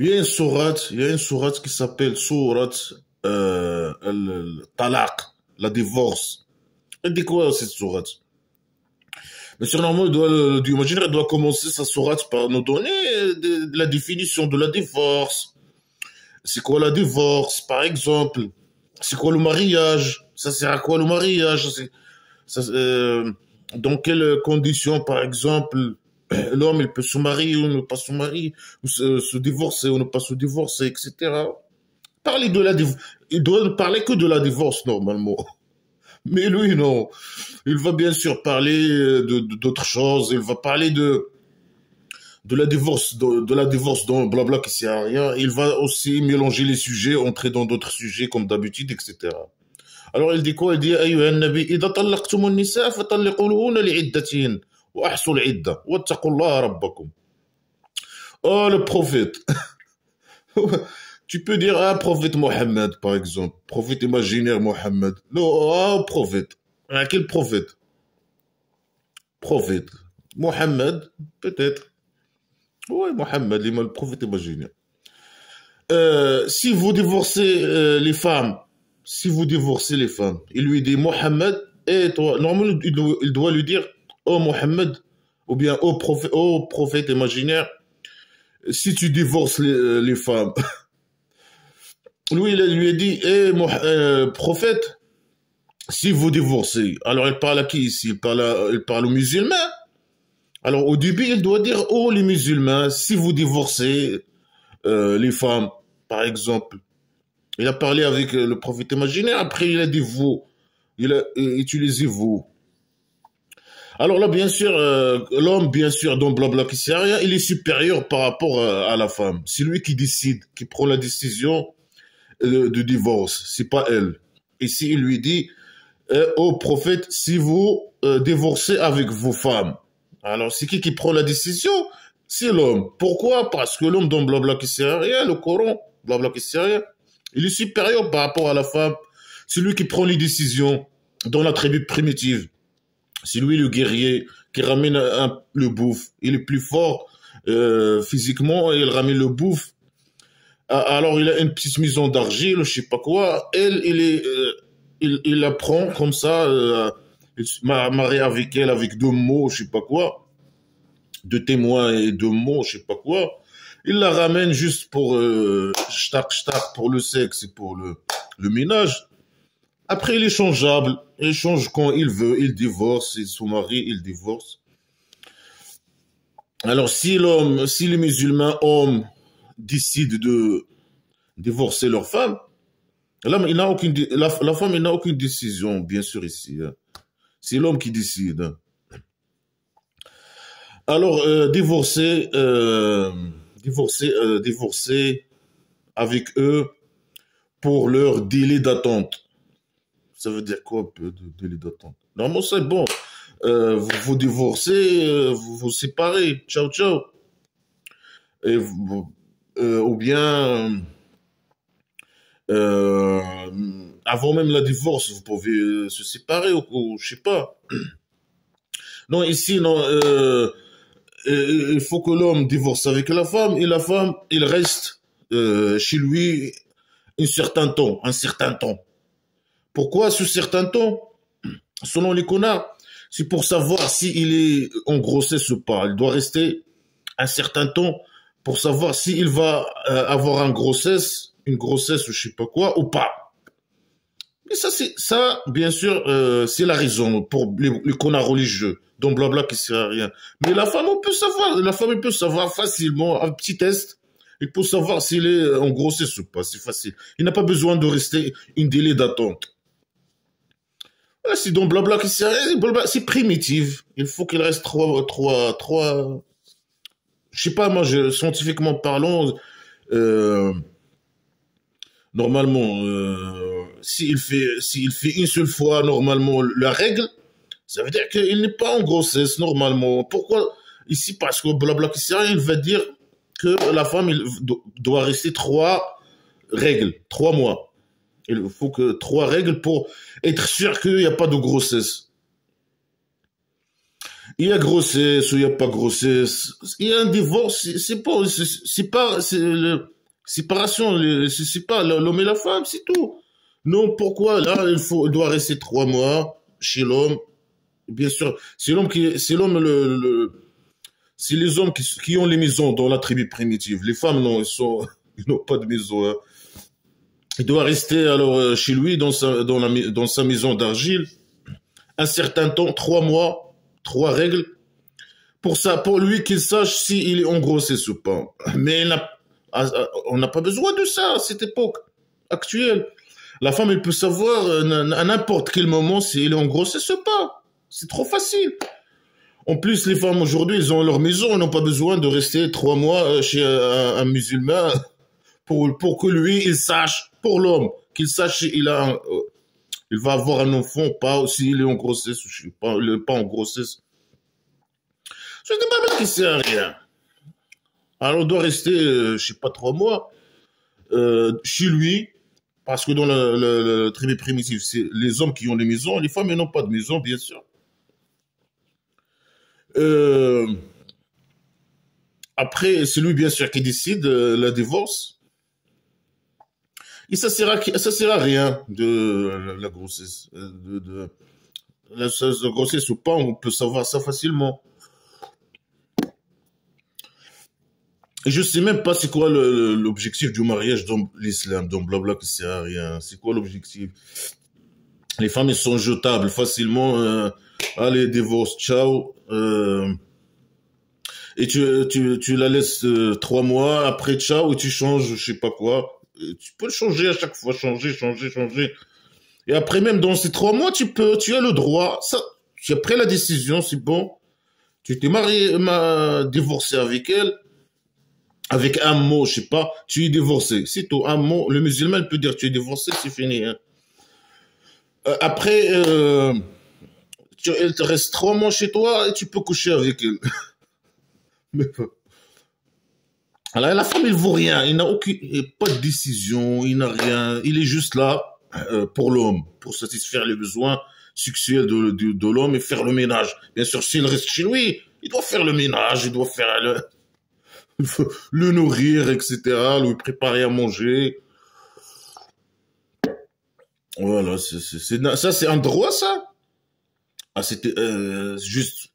Il y a une sourate qui s'appelle sourate Talaq, la divorce. Elle dit quoi cette sourate? Mais normalement, le Dieu imaginaire doit commencer sa sourate par nous donner la définition de la divorce. C'est quoi la divorce, par exemple? C'est quoi le mariage? Ça sert à quoi le mariage? Dans quelles conditions, par exemple, l'homme il peut se marier ou ne pas se marier, ou se divorcer ou ne pas se divorcer, etc. Parler de la il doit ne parler que de la divorce normalement. Mais lui non, il va bien sûr parler d'autres choses. Il va parler de la divorce dans blabla qui sert à rien. Il va aussi mélanger les sujets, entrer dans d'autres sujets comme d'habitude, etc. Alors il dit quoi? Il dit أيها النبي إذا طلقتم النساء فطلقوهن لعدتهن وأحصوا العدة واتقوا الله ربكم. Oh le prophète. Tu peux dire ah prophète Mohammed par exemple, prophète imaginaire Mohammed. Non, ah prophète. Ah, quel prophète? Prophète. Mohammed peut-être. Oui, Mohammed, le prophète imaginaire. Si vous divorcez si vous divorcez les femmes, il lui dit Mohammed, et toi, normalement il doit lui dire oh Mohammed, ou bien oh prophète imaginaire, si tu divorces les femmes. Lui, il lui a dit prophète, si vous divorcez, alors il parle à qui ici? Il parle aux musulmans. Alors au début, il doit dire oh les musulmans, si vous divorcez les femmes, par exemple. Il a parlé avec le prophète imaginaire, après il a dit vous, il a utilisé vous. Alors là, bien sûr, l'homme, bien sûr, dans blabla qui sert à rien, il est supérieur par rapport à la femme. C'est lui qui décide, qui prend la décision de divorce, c'est pas elle. Ici, il lui dit, ô prophète, si vous divorcez avec vos femmes, alors c'est qui prend la décision? C'est l'homme. Pourquoi? Parce que l'homme dans blabla qui sert à rien, le Coran, blabla qui sert à rien, il est supérieur par rapport à la femme. C'est lui qui prend les décisions dans la tribu primitive. C'est lui le guerrier qui ramène le bouffe. Il est plus fort physiquement et il ramène le bouffe. Alors il a une petite maison d'argile, je sais pas quoi. Elle, il la prend comme ça, il se marie avec elle avec deux mots, je sais pas quoi, deux témoins et deux mots, je sais pas quoi. Il la ramène juste pour pour le sexe et pour le ménage. Après, il est changeable. Il change quand il veut. Il divorce. Il se marie, il divorce. Alors, si les musulmans hommes décident de divorcer leur femme, la femme, il n'a aucune décision, bien sûr, ici. Hein. C'est l'homme qui décide. Alors, divorcer avec eux pour leur délai d'attente. Ça veut dire quoi, de délai d'attente? Normalement, c'est bon. Vous vous divorcez, vous vous séparez. Ciao, ciao. Et ou bien, avant même la divorce, vous pouvez se séparer ou je sais pas. Non, ici, non. Il faut que l'homme divorce avec la femme et la femme, il reste chez lui un certain temps. Pourquoi ce certain temps? Selon les connards, c'est pour savoir s'il est en grossesse ou pas. Il doit rester un certain temps pour savoir s'il va avoir une grossesse ou je sais pas quoi ou pas. Mais ça, bien sûr, c'est la raison pour les connards religieux. Donc blabla qui sert à rien. Mais la femme, elle peut savoir facilement, un petit test. Il peut savoir s'il est en grossesse ou pas, c'est facile. Il n'a pas besoin de rester une délai d'attente. C'est donc blabla qui sert à rien, c'est primitif. Il faut qu'il reste je sais pas, moi, scientifiquement parlant, normalement, s'il fait une seule fois, normalement, la règle, ça veut dire qu'il n'est pas en grossesse, normalement. Pourquoi? Ici, parce que blabla qui sert à rien, il va dire que la femme doit rester 3 règles, 3 mois. Il faut que 3 règles pour être sûr qu'il n'y a pas de grossesse. Il y a grossesse ou il n'y a pas grossesse. Il y a un divorce, c'est le, séparation, c'est pas l'homme et la femme, c'est tout. Non, pourquoi là, il doit rester 3 mois chez l'homme. Bien sûr, c'est l'homme c'est les hommes qui ont les maisons dans la tribu primitive. Les femmes, non, ils n'ont pas de maison, hein. Il doit rester alors chez lui dans sa maison d'argile un certain temps, 3 mois, 3 règles, pour ça, pour lui qu'il sache s'il est en grossesse ou pas. Mais on n'a pas besoin de ça à cette époque actuelle. La femme, elle peut savoir à n'importe quel moment si elle est en grossesse ou pas. C'est trop facile. En plus, les femmes aujourd'hui, ils ont leur maison, ils n'ont pas besoin de rester 3 mois chez un musulman pour que lui, il sache, pour l'homme, qu'il sache il va avoir un enfant, pas s'il est en grossesse ou je sais pas, il n'est pas en grossesse. Je ne sais pas qui sert à rien. Alors on doit rester, je sais pas, 3 mois chez lui, parce que dans la tribu primitive, c'est les hommes qui ont des maisons, les femmes elles n'ont pas de maison, bien sûr. Euh, Après, c'est lui, bien sûr, qui décide la divorce. Et ça sert à rien de la grossesse. La grossesse ou pas, on peut savoir ça facilement. Et je sais même pas c'est quoi l'objectif du mariage dans l'islam, dans blabla qui sert à rien. C'est quoi l'objectif? Les femmes, elles sont jetables facilement. Allez, divorce, ciao. Et tu la laisses 3 mois, après ciao, et tu changes, je sais pas quoi. Et tu peux le changer à chaque fois, changer. Et après, même dans ces 3 mois, tu as le droit. Ça, tu as pris la décision, c'est bon. Tu t'es divorcé avec elle. Avec un mot, je sais pas, tu es divorcé. C'est tout, un mot. Le musulman peut dire tu es divorcé, c'est fini, hein. Après, elle te reste 3 mois chez toi et tu peux coucher avec elle. Mais, alors, la femme, il vaut rien. Il n'a pas de décision, il n'a rien. Il est juste là pour l'homme, pour satisfaire les besoins sexuels de l'homme et faire le ménage. Bien sûr, s'il reste chez lui, il doit faire le ménage, il doit faire le nourrir, etc., lui préparer à manger. Voilà, ça c'est un droit, ça. Ah, c'était juste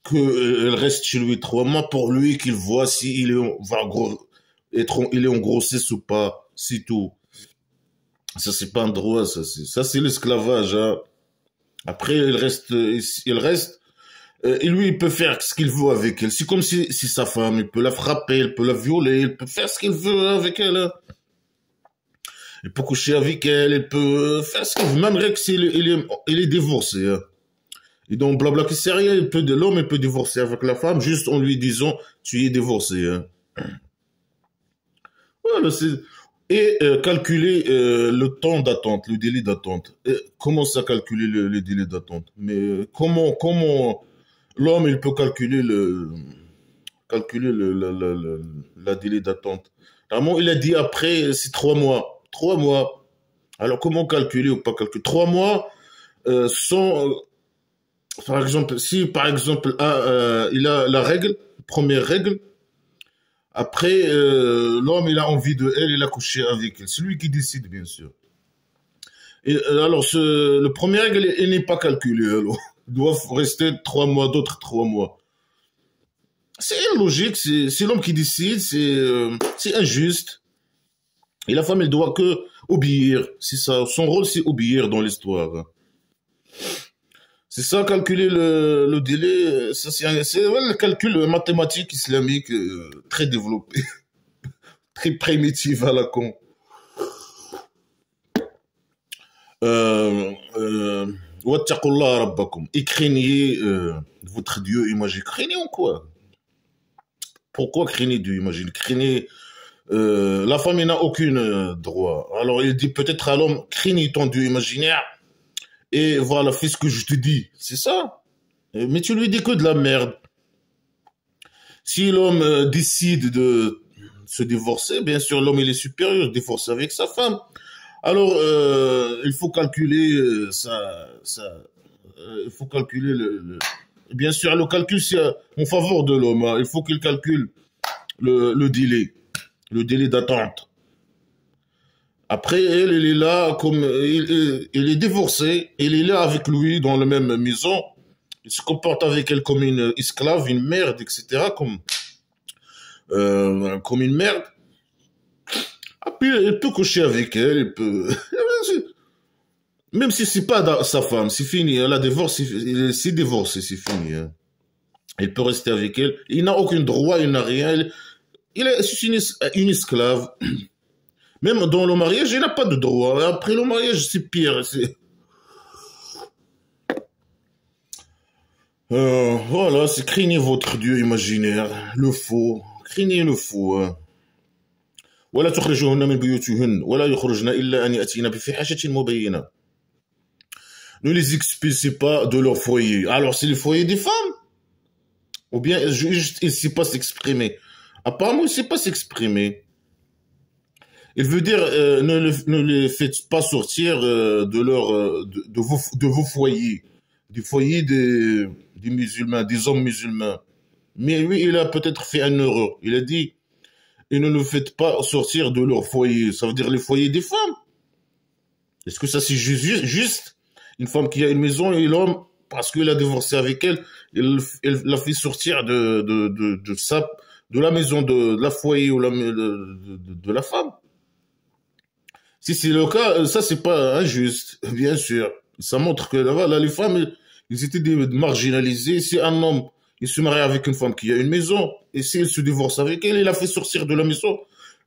qu'elle reste chez lui 3 mois pour lui qu'il voit s'il il est en grossesse ou pas, c'est tout. Ça c'est pas un droit, ça c'est l'esclavage, hein. Après et lui il peut faire ce qu'il veut avec elle. C'est comme si sa femme, il peut la frapper, il peut la violer, il peut faire ce qu'il veut avec elle, hein. Il peut coucher avec elle, il peut faire ce qu'il veut, même Rex, il est divorcé, hein. Et donc, blabla, qui sait rien, l'homme, il peut divorcer avec la femme, juste en lui disant, tu es divorcé, hein. Voilà, et calculer le temps d'attente, le délai d'attente. Comment ça calculer le délai d'attente? Mais comment l'homme, il peut calculer la délai d'attente? Normalement, il a dit après, c'est 3 mois. 3 mois. Alors, comment calculer ou pas calculer? 3 mois sont, par exemple, si par exemple, il a la règle, première règle, après, l'homme, il a envie de elle, il a couché avec elle. C'est lui qui décide, bien sûr. Et alors, le premier règle, il n'est pas calculé. Alors, il doit rester 3 mois, d'autres 3 mois. C'est illogique, c'est l'homme qui décide, c'est injuste. Et la femme, elle doit que obéir. C'est ça. Son rôle, c'est obéir dans l'histoire. C'est ça, calculer le délai. Ça, c'est le calcul mathématique islamique très développé, très primitif à la con. Wattaqullah rabbakum. Et craignez votre Dieu imagine. Craignez en quoi? Pourquoi craignez Dieu imagine? Craignez. La femme n'a aucun droit. Alors il dit peut-être à l'homme, craignez ton Dieu imaginaire. Et voilà, fais ce que je te dis. C'est ça. Mais tu lui dis que de la merde. Si l'homme décide de se divorcer, bien sûr, l'homme il est supérieur, il divorce avec sa femme. Alors, il faut calculer il faut calculer Bien sûr, le calcul, c'est en faveur de l'homme. Hein. Il faut qu'il calcule le délai d'attente. Après, elle est là, comme il est divorcé, elle est là avec lui dans la même maison. Il se comporte avec elle comme une esclave, une merde, etc. Comme une merde. Ah, puis, il peut coucher avec elle, il peut... Même si c'est pas sa femme, c'est fini. Elle a divorcé, c'est divorcé, c'est fini. Hein. Il peut rester avec elle. Il n'a aucun droit, il n'a rien. Il est une esclave. Même dans le mariage, il n'a pas de droit. Après le mariage, c'est pire. Voilà, c'est craignez votre Dieu imaginaire, le faux. Craignez le faux. Hein. ولا تخرجوهن من بيوتهن ولا يخرجن إلا أن يأتين بفاحشة مبينة. Ne les expulsez pas de leur foyer. Alors, c'est le foyer des femmes? Ou bien, juste, il ne sait pas s'exprimer. Apparemment, il ne sait pas s'exprimer. Il veut dire, ne les faites pas sortir de vos foyers. Du foyer des musulmans, des hommes musulmans. Mais lui, il a peut-être fait une erreur. Il a dit, et ne le faites pas sortir de leur foyer. Ça veut dire les foyers des femmes. Est-ce que ça c'est juste? Une femme qui a une maison et l'homme, parce qu'il a divorcé avec elle, il l'a fait sortir de la maison, de la foyer ou de la femme. Si c'est le cas, ça c'est pas injuste, bien sûr. Ça montre que là, les femmes, ils étaient marginalisés. Si un homme, il se marie avec une femme qui a une maison, et s'il se divorce avec elle, il a fait sortir de la maison,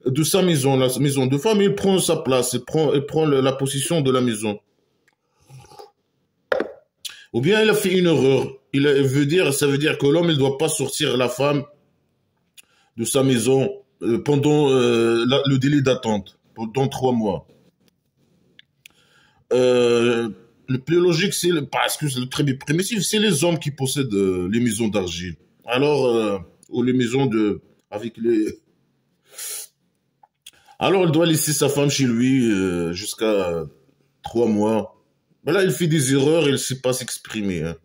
de sa maison, la maison de femme, il prend sa place, il prend la position de la maison. Ou bien il a fait une erreur. Ça veut dire que l'homme, il ne doit pas sortir la femme de sa maison pendant le délai d'attente, pendant 3 mois. Le plus logique, parce que c'est le très primitif, c'est les hommes qui possèdent les maisons d'argile. Alors, ou les maisons avec les... Alors, il doit laisser sa femme chez lui jusqu'à 3 mois. Mais là, il fait des erreurs, il ne sait pas s'exprimer. Hein.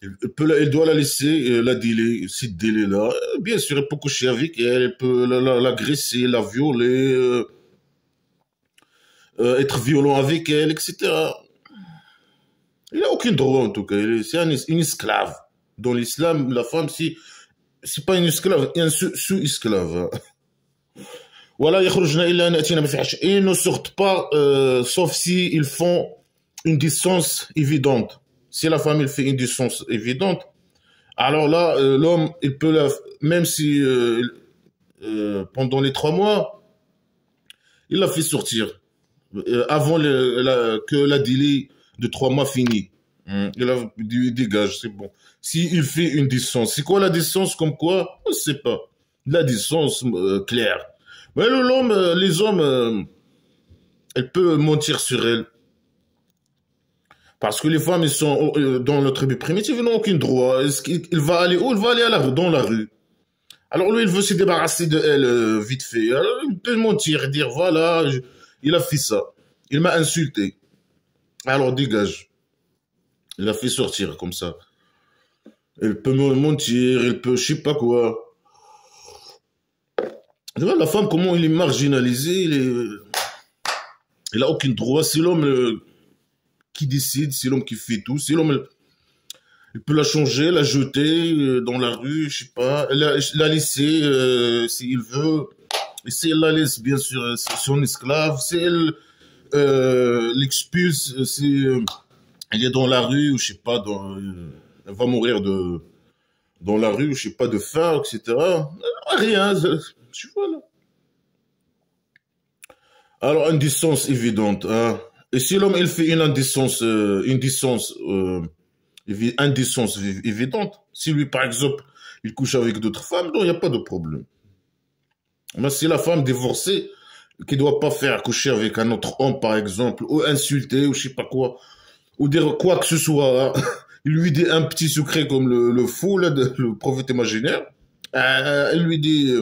Il doit la laisser, la délai, cette délai-là. Bien sûr, il peut coucher avec elle, il peut l'agresser, la violer, être violent avec elle, etc. Il n'a aucun droit, en tout cas. C'est une esclave. Dans l'islam, la femme, c'est pas une esclave, c'est un sous-esclave. Hein. Voilà, ils ne sortent pas, sauf si ils font une distance évidente. Si la femme, elle fait une distance évidente, alors là, l'homme, il peut même si pendant les 3 mois, il la fait sortir avant que la délai de 3 mois finisse. Il dégage, c'est bon. S'il fait une distance, c'est quoi la distance comme quoi? On ne sait pas. La distance claire. Mais les hommes, elles peuvent mentir sur elles. Parce que les femmes, ils sont dans notre tribu primitive, ils n'ont aucun droit. Il va aller où? Il va aller dans la rue. Alors lui, il veut se débarrasser de elle vite fait. Alors, il peut mentir, dire voilà, il a fait ça. Il m'a insulté. Alors dégage. Il a fait sortir comme ça. Il peut me mentir, il peut je sais pas quoi. La femme, comment il est marginalisé, il a aucun droit. C'est l'homme qui décide, c'est l'homme qui fait tout. C'est l'homme, il peut la changer, la jeter dans la rue, je sais pas, la laisser s'il veut. Et si elle la laisse, bien sûr, c'est son esclave. Si elle l'expulse, si elle est dans la rue, ou je sais pas, elle va mourir dans la rue, ou je sais pas, de faim, etc. Rien, tu vois là. Alors, une distance évidente, hein. Et si l'homme, il fait une indécence évidente, si lui, par exemple, il couche avec d'autres femmes, non, il n'y a pas de problème. Mais si la femme divorcée, qui ne doit pas faire coucher avec un autre homme, par exemple, ou insulter, ou je sais pas quoi, ou dire quoi que ce soit, hein, il lui dit un petit secret comme le fou, là, le prophète imaginaire, elle lui dit,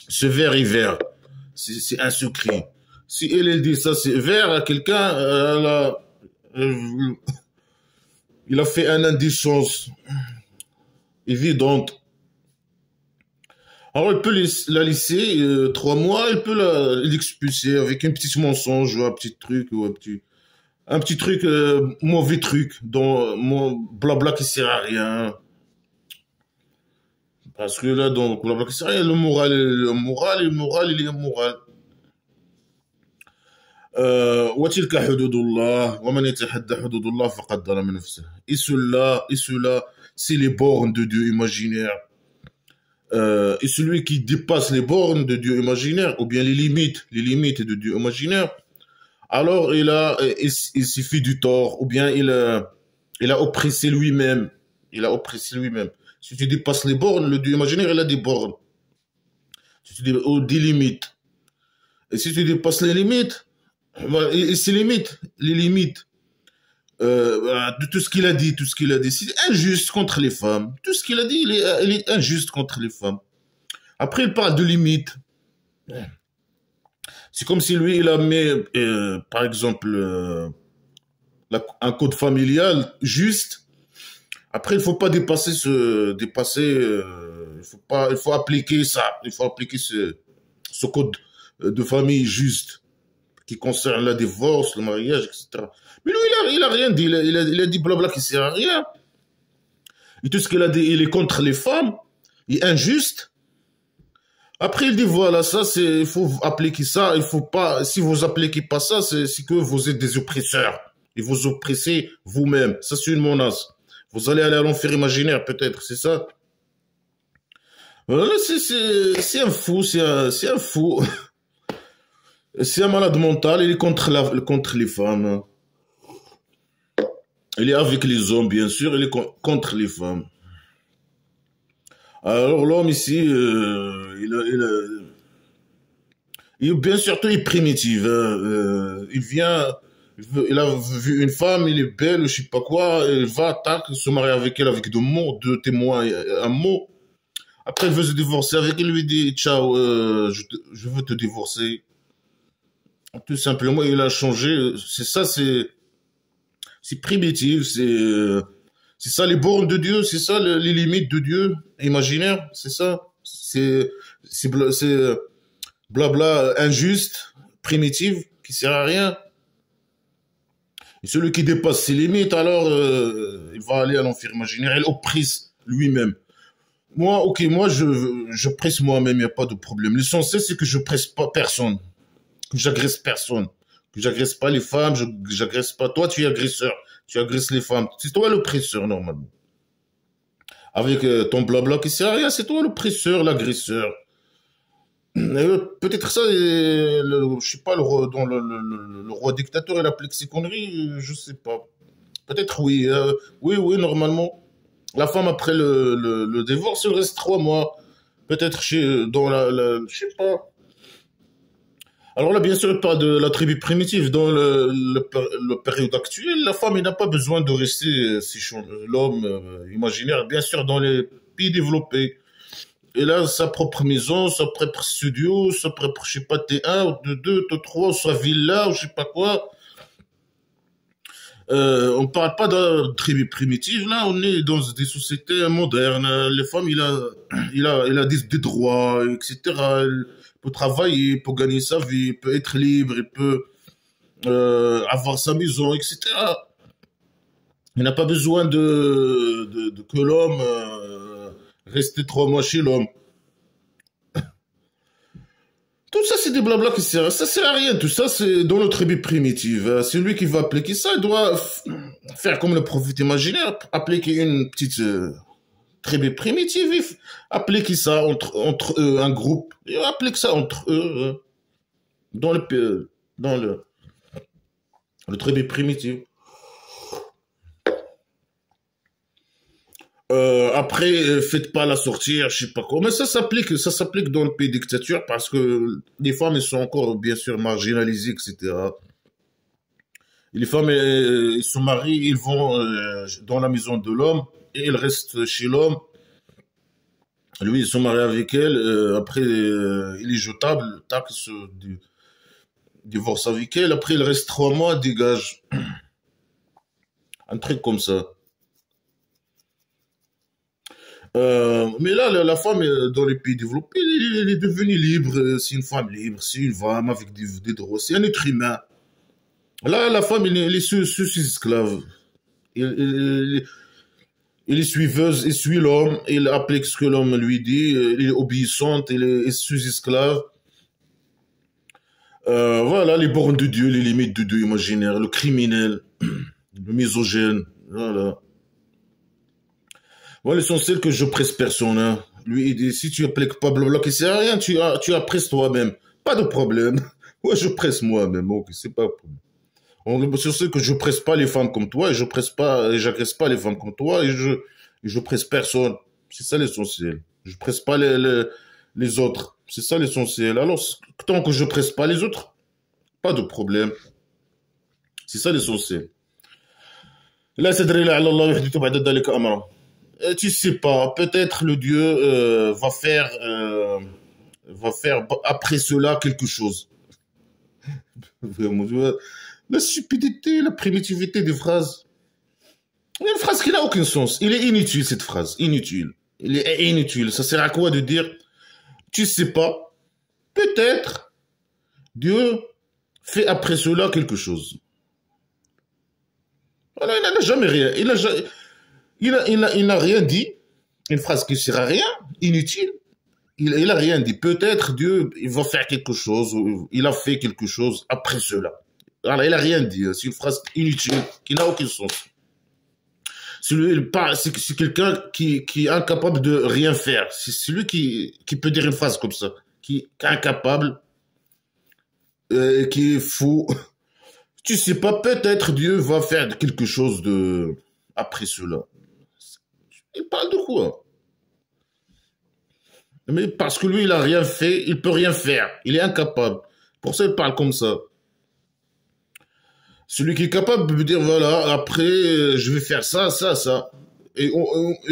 ce verre est vert, c'est un secret. Si elle dit ça, c'est vert à quelqu'un, Il a fait une indécence évidente. Alors, elle peut la laisser 3 mois, elle peut l'expulser avec un petit mensonge ou un petit truc, ou un petit truc, mauvais truc, dans mon blabla qui sert à rien. Parce que là, dans le blabla qui sert à rien, le moral, il est moral. وتلك حدود الله ومن يتحدى حدود الله فقد ظلم نفسه. Et cela, c'est les bornes de Dieu imaginaire. Et celui qui dépasse les bornes de Dieu imaginaire, ou bien les limites de Dieu imaginaire, alors il s'est fait du tort, ou bien il a oppressé lui-même. Il a oppressé lui-même. Si tu dépasses les bornes, le Dieu imaginaire, il a des bornes, ou des limites. Et si tu dépasses les limites, et ces limites, les limites de tout ce qu'il a dit, c'est injuste contre les femmes. Tout ce qu'il a dit, il est injuste contre les femmes. Après, il parle de limites. C'est comme si lui, il a mis, par exemple, un code familial juste. Après, il faut pas il faut appliquer ça. Il faut appliquer ce code de famille juste qui concerne la divorce, le mariage, etc. Mais lui, il a rien dit. Il a dit blabla qui sert à rien. Et tout ce qu'il a dit, il est contre les femmes. Il est injuste. Après, il dit voilà, il faut appliquer ça. Il faut pas, si vous appliquez pas ça, c'est que vous êtes des oppresseurs. Et vous oppressez vous-même. Ça, c'est une menace. Vous allez aller à l'enfer imaginaire, peut-être, c'est ça? Voilà, c'est un fou, c'est un fou. C'est un malade mental, il est contre les femmes. Il est avec les hommes, bien sûr, il est contre les femmes. Alors l'homme ici, bien sûr, il est primitif. Il a vu une femme, il est belle, je sais pas quoi, il va, tac, se marier avec elle avec 2 mots, 2 témoins, un mot. Après, il veut se divorcer avec elle, il lui dit, ciao, je veux te divorcer. Tout simplement, il a changé. C'est ça, c'est primitif, c'est ça les bornes de Dieu, c'est ça les limites de Dieu imaginaire, c'est ça. C'est blabla injuste, primitif, qui sert à rien. Et celui qui dépasse ses limites, alors il va aller à l'enfer imaginaire, il oppresse lui-même. Moi, ok, moi je presse moi-même, il n'y a pas de problème. L'essentiel, c'est que je presse pas personne, que j'agresse personne, que j'agresse pas les femmes, j'agresse pas. Toi, tu es agresseur, tu agresses les femmes. C'est toi l'oppresseur, normalement. Avec ton blabla qui sert à rien, c'est toi l'oppresseur, l'agresseur. Peut-être ça, je sais pas, le roi dictateur, il applique ses conneries, je sais pas. Peut-être oui, oui, normalement. La femme, après le divorce, il reste 3 mois. Peut-être je sais pas. Alors là, bien sûr, il parle de la tribu primitive. Dans le période actuelle, la femme, elle n'a pas besoin de rester, l'homme imaginaire, bien sûr, dans les pays développés. Elle a sa propre maison, sa propre studio, sa propre, je sais pas, T1, T2, T3, sa villa, ou je sais pas quoi. On parle pas de tribu primitive, là, on est dans des sociétés modernes. Les femmes, il a des droits, etc. Il peut travailler, il peut gagner sa vie, il peut être libre, il peut avoir sa maison, etc. Il n'a pas besoin que l'homme reste 3 mois chez l'homme. Tout ça, c'est des blabla ça sert à rien. Tout ça, c'est dans notre tribu primitive. Celui qui va appliquer ça, il doit faire comme le prophète imaginaire, appliquer une petite tribu primitive, appliquer ça entre eux, un groupe, et applique ça entre eux, dans le tribu primitif. Après, faites pas la sortir, je sais pas quoi. Mais ça s'applique dans le pays dictature parce que les femmes, elles sont encore, bien sûr, marginalisées, etc. Et les femmes, elles se marient, ils vont dans la maison de l'homme et elles restent chez l'homme. Lui, ils sont mariés avec elle. Après, il est jetable, tac, il se divorce avec elle. Après, il reste 3 mois, dégage. Un truc comme ça. Mais là, la femme dans les pays développés, elle est devenue libre. C'est une femme libre, c'est une femme avec des droits, c'est un être humain. Là, la femme, elle est sous ses esclaves. Elle, elle est suiveuse, elle suit l'homme, elle applique ce que l'homme lui dit, elle est obéissante, elle est sous esclave. Voilà, les bornes de Dieu, les limites de Dieu imaginaire, le criminel, le misogène, voilà. Moi, l'essentiel que je presse personne, hein. Lui, il dit, si tu appliques pas blabla, c'est rien, tu as presse toi-même. Pas de problème. Moi, je presse moi-même, ok, c'est pas un problème. L'essentiel que je presse pas les femmes comme toi, et je presse pas, et j'agresse pas les femmes comme toi, et je presse personne. C'est ça l'essentiel. Je presse pas les autres. C'est ça l'essentiel. Alors, tant que je presse pas les autres, pas de problème. C'est ça l'essentiel. Là, c'est de là, Allah, tu sais pas, peut-être le Dieu va faire après cela quelque chose. Vraiment, tu vois, la stupidité, la primitivité des phrases. Il y a une phrase qui n'a aucun sens. Il est inutile cette phrase, inutile. Il est inutile. Ça sert à quoi de dire, tu sais pas, peut-être Dieu fait après cela quelque chose. Voilà, il n'a jamais rien. Il n'a rien dit. Une phrase qui ne sert à rien, inutile. Il a rien dit. Peut-être Dieu, il va faire quelque chose, ou il a fait quelque chose après cela. Voilà, il a rien dit. C'est une phrase inutile, qui n'a aucun sens. C'est quelqu'un qui est incapable de rien faire. C'est celui qui peut dire une phrase comme ça, qui est incapable, qui est fou. Tu sais pas, peut-être Dieu va faire quelque chose de après cela. Il parle de quoi? Mais parce que lui, il a rien fait, il peut rien faire. Il est incapable. Pour ça, il parle comme ça. Celui qui est capable de dire, voilà, après, je vais faire ça, ça, ça. Et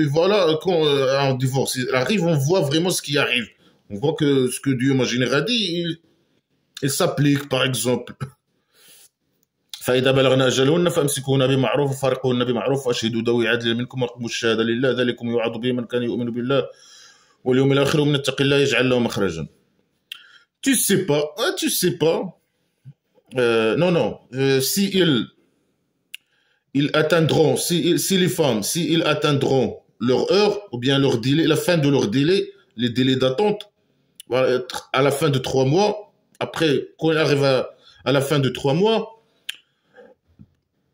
voilà, quand un divorce arrive, on voit vraiment ce qui arrive. On voit que ce que Dieu, ma général, a dit, il s'applique, par exemple. فإذا بلغنا أجلهن فأمسكوهن بمعروف وفارقوهن بمعروف وأشهدوا ذوي عدل منكم وأقيموا الشهادة لله ذلكم يوعظ به من كان يؤمن بالله واليوم الآخر ومن يتق الله يجعل له مخرجا. Tu sais pas. Non, non. Si ils atteindront, si les femmes, si ils atteindront leur heure ou bien leur délai, la fin de leur délai, les délais d'attente va être à la fin de 3 mois. Après, quand il arrive à la fin de 3 mois.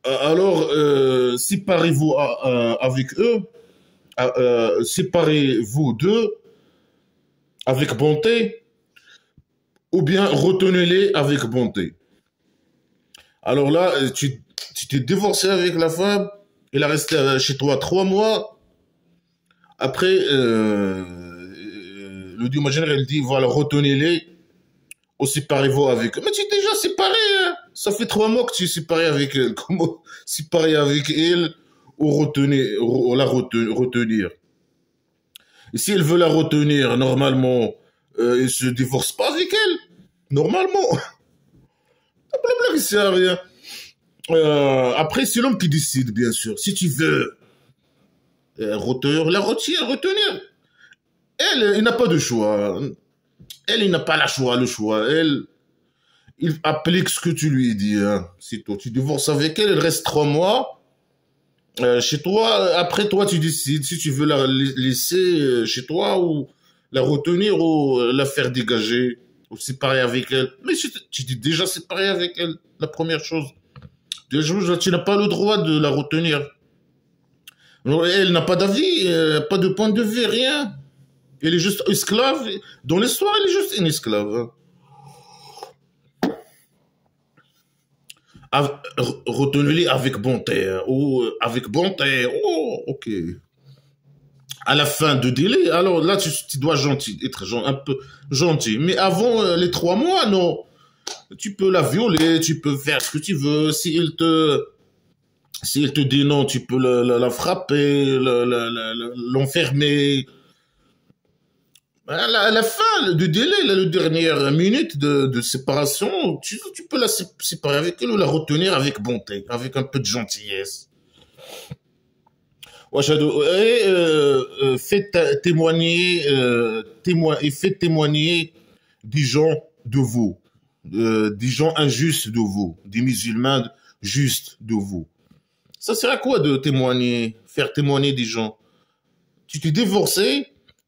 Alors, séparez-vous avec eux, séparez-vous d'eux avec bonté, ou bien retenez-les avec bonté. Alors là, tu t'es divorcé avec la femme, elle a resté chez toi 3 mois. Après, le Dieu général, il dit, voilà, retenez-les, ou séparez-vous avec eux. Mais tu es déjà séparé, hein. Ça fait 3 mois que tu es séparé avec elle. Comment séparer avec elle ou retenir? Et si elle veut la retenir, normalement, il se divorce pas avec elle. Normalement. Blablabla, il sert à rien. Après, c'est l'homme qui décide, bien sûr. Si tu veux retenir. Elle, il n'a pas de choix. Elle, il n'a pas le choix. Elle, il applique ce que tu lui dis. Hein. C'est tout. Tu divorces avec elle, elle reste 3 mois. Chez toi, après toi, tu décides si tu veux la laisser chez toi ou la retenir ou la faire dégager ou séparer avec elle. Mais tu t'es déjà séparé avec elle, la première chose. Déjà, tu n'as pas le droit de la retenir. Alors, elle n'a pas d'avis, pas de point de vue, rien. Elle est juste esclave. Dans l'histoire, elle est juste une esclave. Hein. Retenez-les avec bonté. Ou avec bonté. Oh, ok. À la fin de délai, alors là, tu dois être un peu gentil. Mais avant les 3 mois, non. Tu peux la violer, tu peux faire ce que tu veux. S'il te dit non, tu peux la frapper, l'enfermer. À la fin du délai, la dernière minute de séparation, tu peux la séparer avec elle ou la retenir avec bonté, avec un peu de gentillesse. Et faites témoigner, et faites témoigner des gens de vous, des gens injustes de vous, des musulmans justes de vous. Ça sert à quoi de témoigner, faire témoigner des gens? Tu t'es divorcé,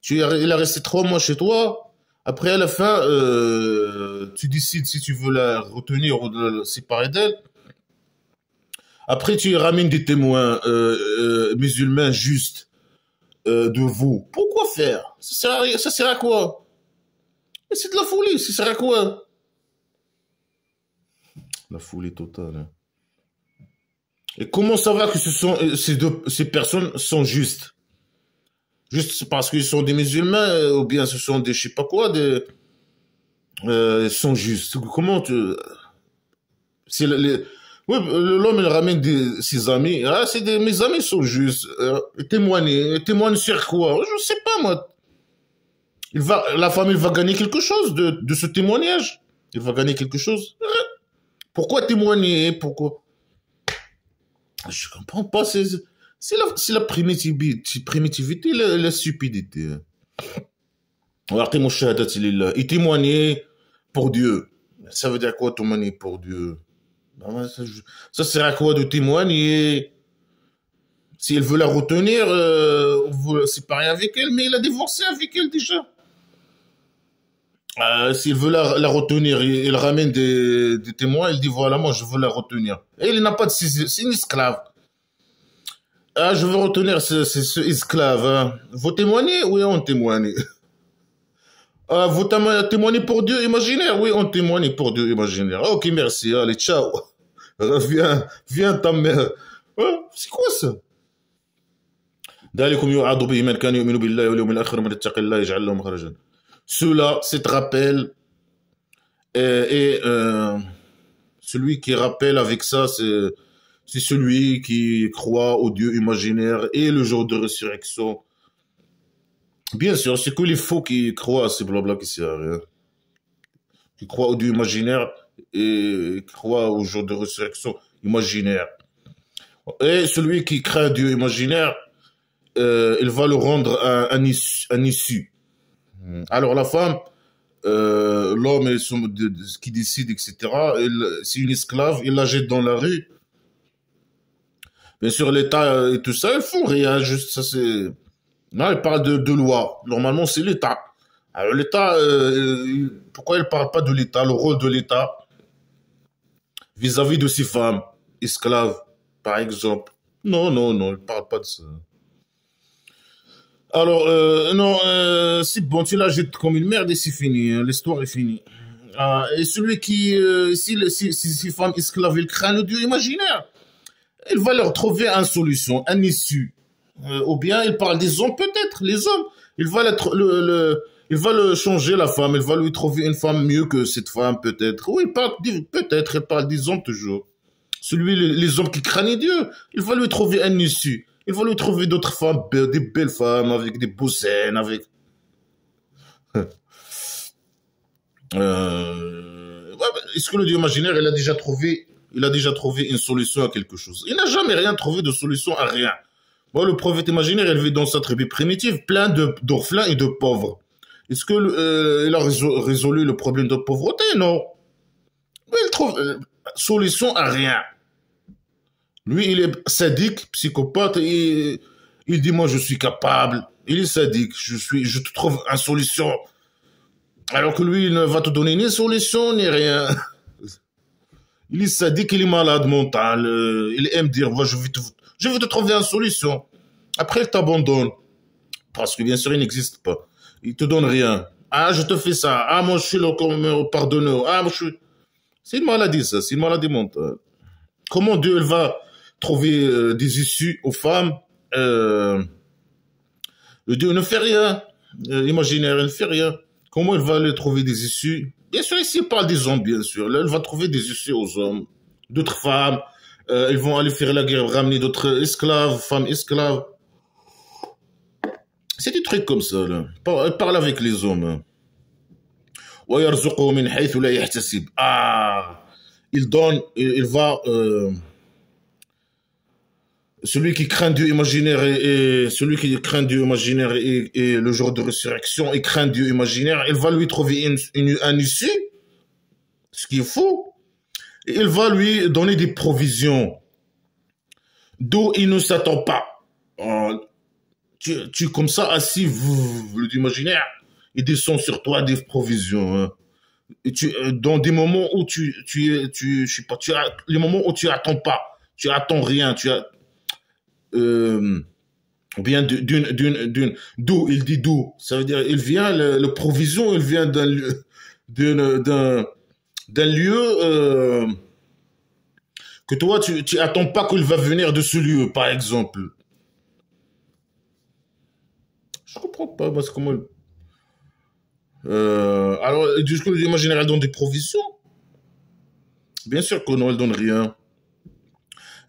il a resté 3 mois chez toi. Après, à la fin, tu décides si tu veux la retenir ou la séparer d'elle. Après, tu ramènes des témoins musulmans justes de vous. Pourquoi faire? Ça sert à quoi? Mais c'est de la folie, ça sert à quoi? La folie totale. Hein. Et comment savoir que ces personnes sont justes? Juste parce qu'ils sont des musulmans ou bien ce sont des je sais pas quoi, sont justes. Comment tu... C'est oui, l'homme il ramène ses amis. Ah, mes amis sont justes. Témoigne sur quoi? Je sais pas moi. La famille va gagner quelque chose de ce témoignage. Il va gagner quelque chose. Pourquoi témoigner? Pourquoi? Je comprends pas. C'est la primitivité, la stupidité. Alors, il témoignait pour Dieu. Ça veut dire quoi témoigner pour Dieu? Ça sert à quoi de témoigner? Si elle veut la retenir, vous la séparer avec elle, mais il a divorcé avec elle déjà. S'il veut la retenir, il ramène des témoins, il dit voilà, moi je veux la retenir. Et il n'a pas de c'est une esclave. Ah, je veux retenir ce esclave. Hein. Vous témoignez? Oui, on témoigne. Ah, vous témoignez pour Dieu imaginaire? Oui, on témoigne pour Dieu imaginaire. Ok, merci, allez, ciao. Viens ta mère. C'est quoi ça? Cela, c'est rappel et celui qui rappelle avec ça, c'est celui qui croit au Dieu imaginaire et le jour de résurrection. Bien sûr, c'est que les faux qui croient à ces blabla qui servent à rien. Qui croient au Dieu imaginaire et qui croient au jour de résurrection imaginaire. Et celui qui craint Dieu imaginaire, il va le rendre un issue. Alors la femme, l'homme qui décide, etc., c'est une esclave, il la jette dans la rue. Bien sûr, l'État et tout ça, ils font rien, juste ça c'est... Non, il parle de loi. Normalement, c'est l'État. Alors l'État, pourquoi il ne parle pas de l'État, le rôle de l'État vis-à-vis de ces femmes esclaves, par exemple? Non, non, non, il ne parle pas de ça. Alors, non, c'est bon, tu la jettes comme une merde et c'est fini, hein, l'histoire est finie. Et celui qui, si ces femmes esclaves, ils craignent le Dieu imaginaire, il va leur trouver une solution, un issue. Ou bien il parle des hommes, peut-être, les hommes. Il va le changer, la femme, il va lui trouver une femme mieux que cette femme, peut-être. Oui, peut-être, il parle des hommes toujours. Les hommes qui craignent Dieu, il va lui trouver un issue. Il va lui trouver d'autres femmes, des belles femmes, avec des beaux seins, avec... Est-ce que le Dieu imaginaire, il a déjà trouvé une solution à quelque chose? Il n'a jamais rien trouvé de solution à rien. Bon, le prophète imaginaire, il vit dans sa tribu primitive, plein d'orphelins et de pauvres. Est-ce que il a résolu le problème de pauvreté? Non. Mais il trouve solution à rien. Lui, il est sadique, psychopathe, et il dit, moi, je suis capable. Il est sadique, je te trouve une solution. Alors que lui, il ne va te donner ni solution, ni rien. Il est sadique, il est malade mental. Il aime dire, moi, je vais te trouver une solution. Après, il t'abandonne. Parce que bien sûr, il n'existe pas. Il te donne rien. Ah, je te fais ça. Ah, moi, je suis le pardonneur. Ah, moi, je suis... C'est une maladie, ça. C'est une maladie mentale. Comment Dieu il va trouver des issues aux femmes le Dieu ne fait rien. Imaginaire, il ne fait rien. Comment il va lui trouver des issues? Bien sûr, ici, il parle des hommes, bien sûr. Là, il va trouver des issues aux hommes. D'autres femmes. Ils vont aller faire la guerre, ramener d'autres esclaves, femmes esclaves. C'est des trucs comme ça, là. Il parle avec les hommes. Hein. Ah, il donne, il va celui qui craint Dieu imaginaire et celui qui craint Dieu imaginaire et le jour de résurrection et craint Dieu imaginaire, il va lui trouver un issue, ce qu'il faut, et il va lui donner des provisions d'où il ne s'attend pas. Tu comme ça assis, le Dieu imaginaire, il descend sur toi des provisions. Hein. Et dans des moments où je sais pas, les moments où tu attends pas, tu attends rien, ou bien d'où, il dit d'où, ça veut dire, il vient, le provision, il vient d'un lieu, que toi, tu attends pas qu'il va venir de ce lieu, par exemple. Je comprends pas, parce que comment, alors, du coup, l'image générale donne des provisions. Bien sûr que non, elle donne rien.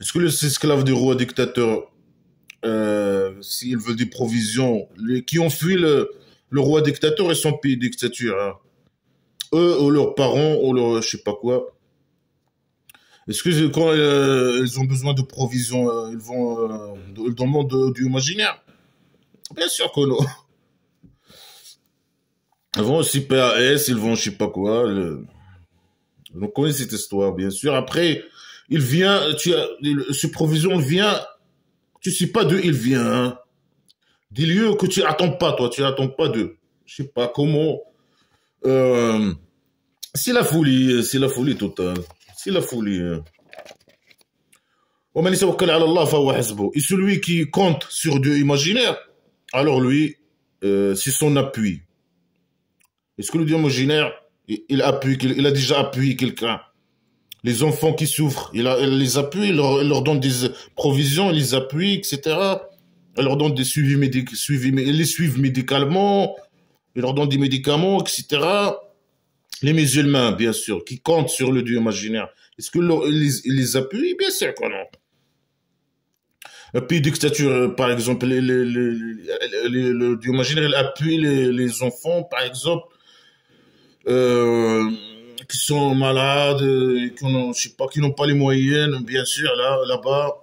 Est-ce que les esclaves du roi dictateur, s'ils veulent des provisions, qui ont fui le roi dictateur et son pays dictature, hein, eux ou leurs parents ou leur je sais pas quoi, est-ce que quand ils ont besoin de provisions, ils vont dans le monde du imaginaire? Bien sûr que non. Ils vont aussi PAS, ils vont je sais pas quoi. On connaît cette histoire, bien sûr. Après, il vient, ce provision vient, tu sais pas d'où il vient, hein. Des lieux que tu attends pas, toi, tu attends pas d'eux. Je sais pas comment. Euh, c'est la folie totale. C'est la folie. Hein. Et celui qui compte sur Dieu imaginaire, alors lui, c'est son appui. Est-ce que le Dieu imaginaire, il a déjà appuyé quelqu'un? Les enfants qui souffrent, il les appuie, il leur donne des provisions, il les appuie, etc. Il leur donne des ils les suivent médicalement, il leur donne des médicaments, etc. Les musulmans, bien sûr, qui comptent sur le Dieu imaginaire. Est-ce que il les appuie? Bien sûr que non. Un pays dictature, par exemple, le Dieu imaginaire, il appuie les enfants, par exemple, euh, qui sont malades, je sais pas, qui n'ont pas les moyens, bien sûr, là-bas,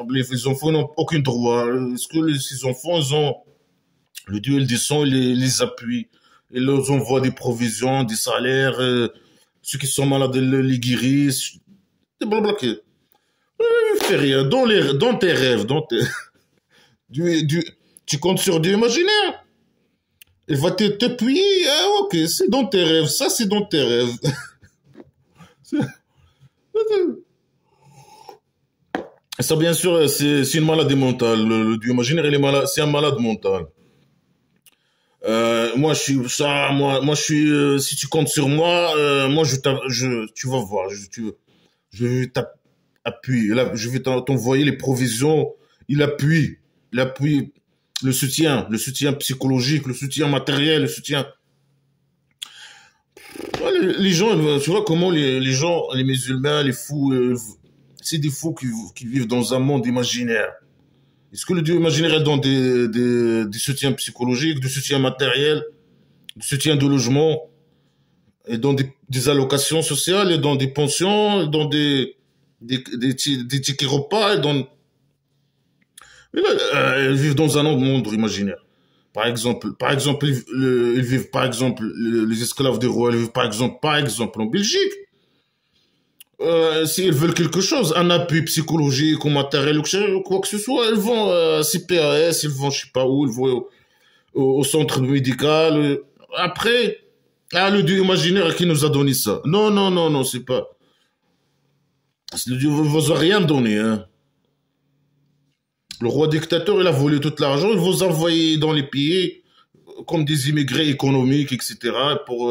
les enfants n'ont aucun droit. Est-ce que ces enfants, ils ont, le Dieu, il descend, il les appuie, il leur envoie des provisions, des salaires, ceux qui sont malades, il les guérit, c'est blablabla. Fais rien, dans tes rêves, tu comptes sur Dieu imaginaire. Il va t'appuyer, ah, ok, c'est dans tes rêves, ça c'est dans tes rêves. Ça, bien sûr, c'est une maladie mentale. Le Dieu imaginaire, il est malade, c'est un malade mental. Moi, je suis ça, moi, je suis. Si tu comptes sur moi, moi, tu vas voir, je vais t'appuyer. Là, je vais t'envoyer les provisions. Il appuie le soutien psychologique, le soutien matériel, le soutien. Ouais, les gens, tu vois comment les gens, les musulmans, les fous, c'est des fous qui vivent dans un monde imaginaire. Est-ce que le Dieu imaginaire donne des soutiens psychologiques, du soutien matériel, du soutien de logement, et dans des allocations sociales, et dans des pensions, et dans des tickets repas, et dans, mais là, ils vivent dans un autre monde imaginaire. Par exemple, ils vivent, par exemple, les esclaves des rois, ils vivent, par exemple, en Belgique. S'ils veulent quelque chose, un appui psychologique ou matériel ou quoi que ce soit, ils vont à CPAS, ils vont je sais pas où, ils vont au centre médical. Après, ah, le Dieu imaginaire qui nous a donné ça. Non, non, non, non, c'est pas. Le Dieu ne vous a rien donné. Hein. Le roi dictateur, il a volé tout l'argent, il vous a envoyé dans les pays comme des immigrés économiques, etc. Pour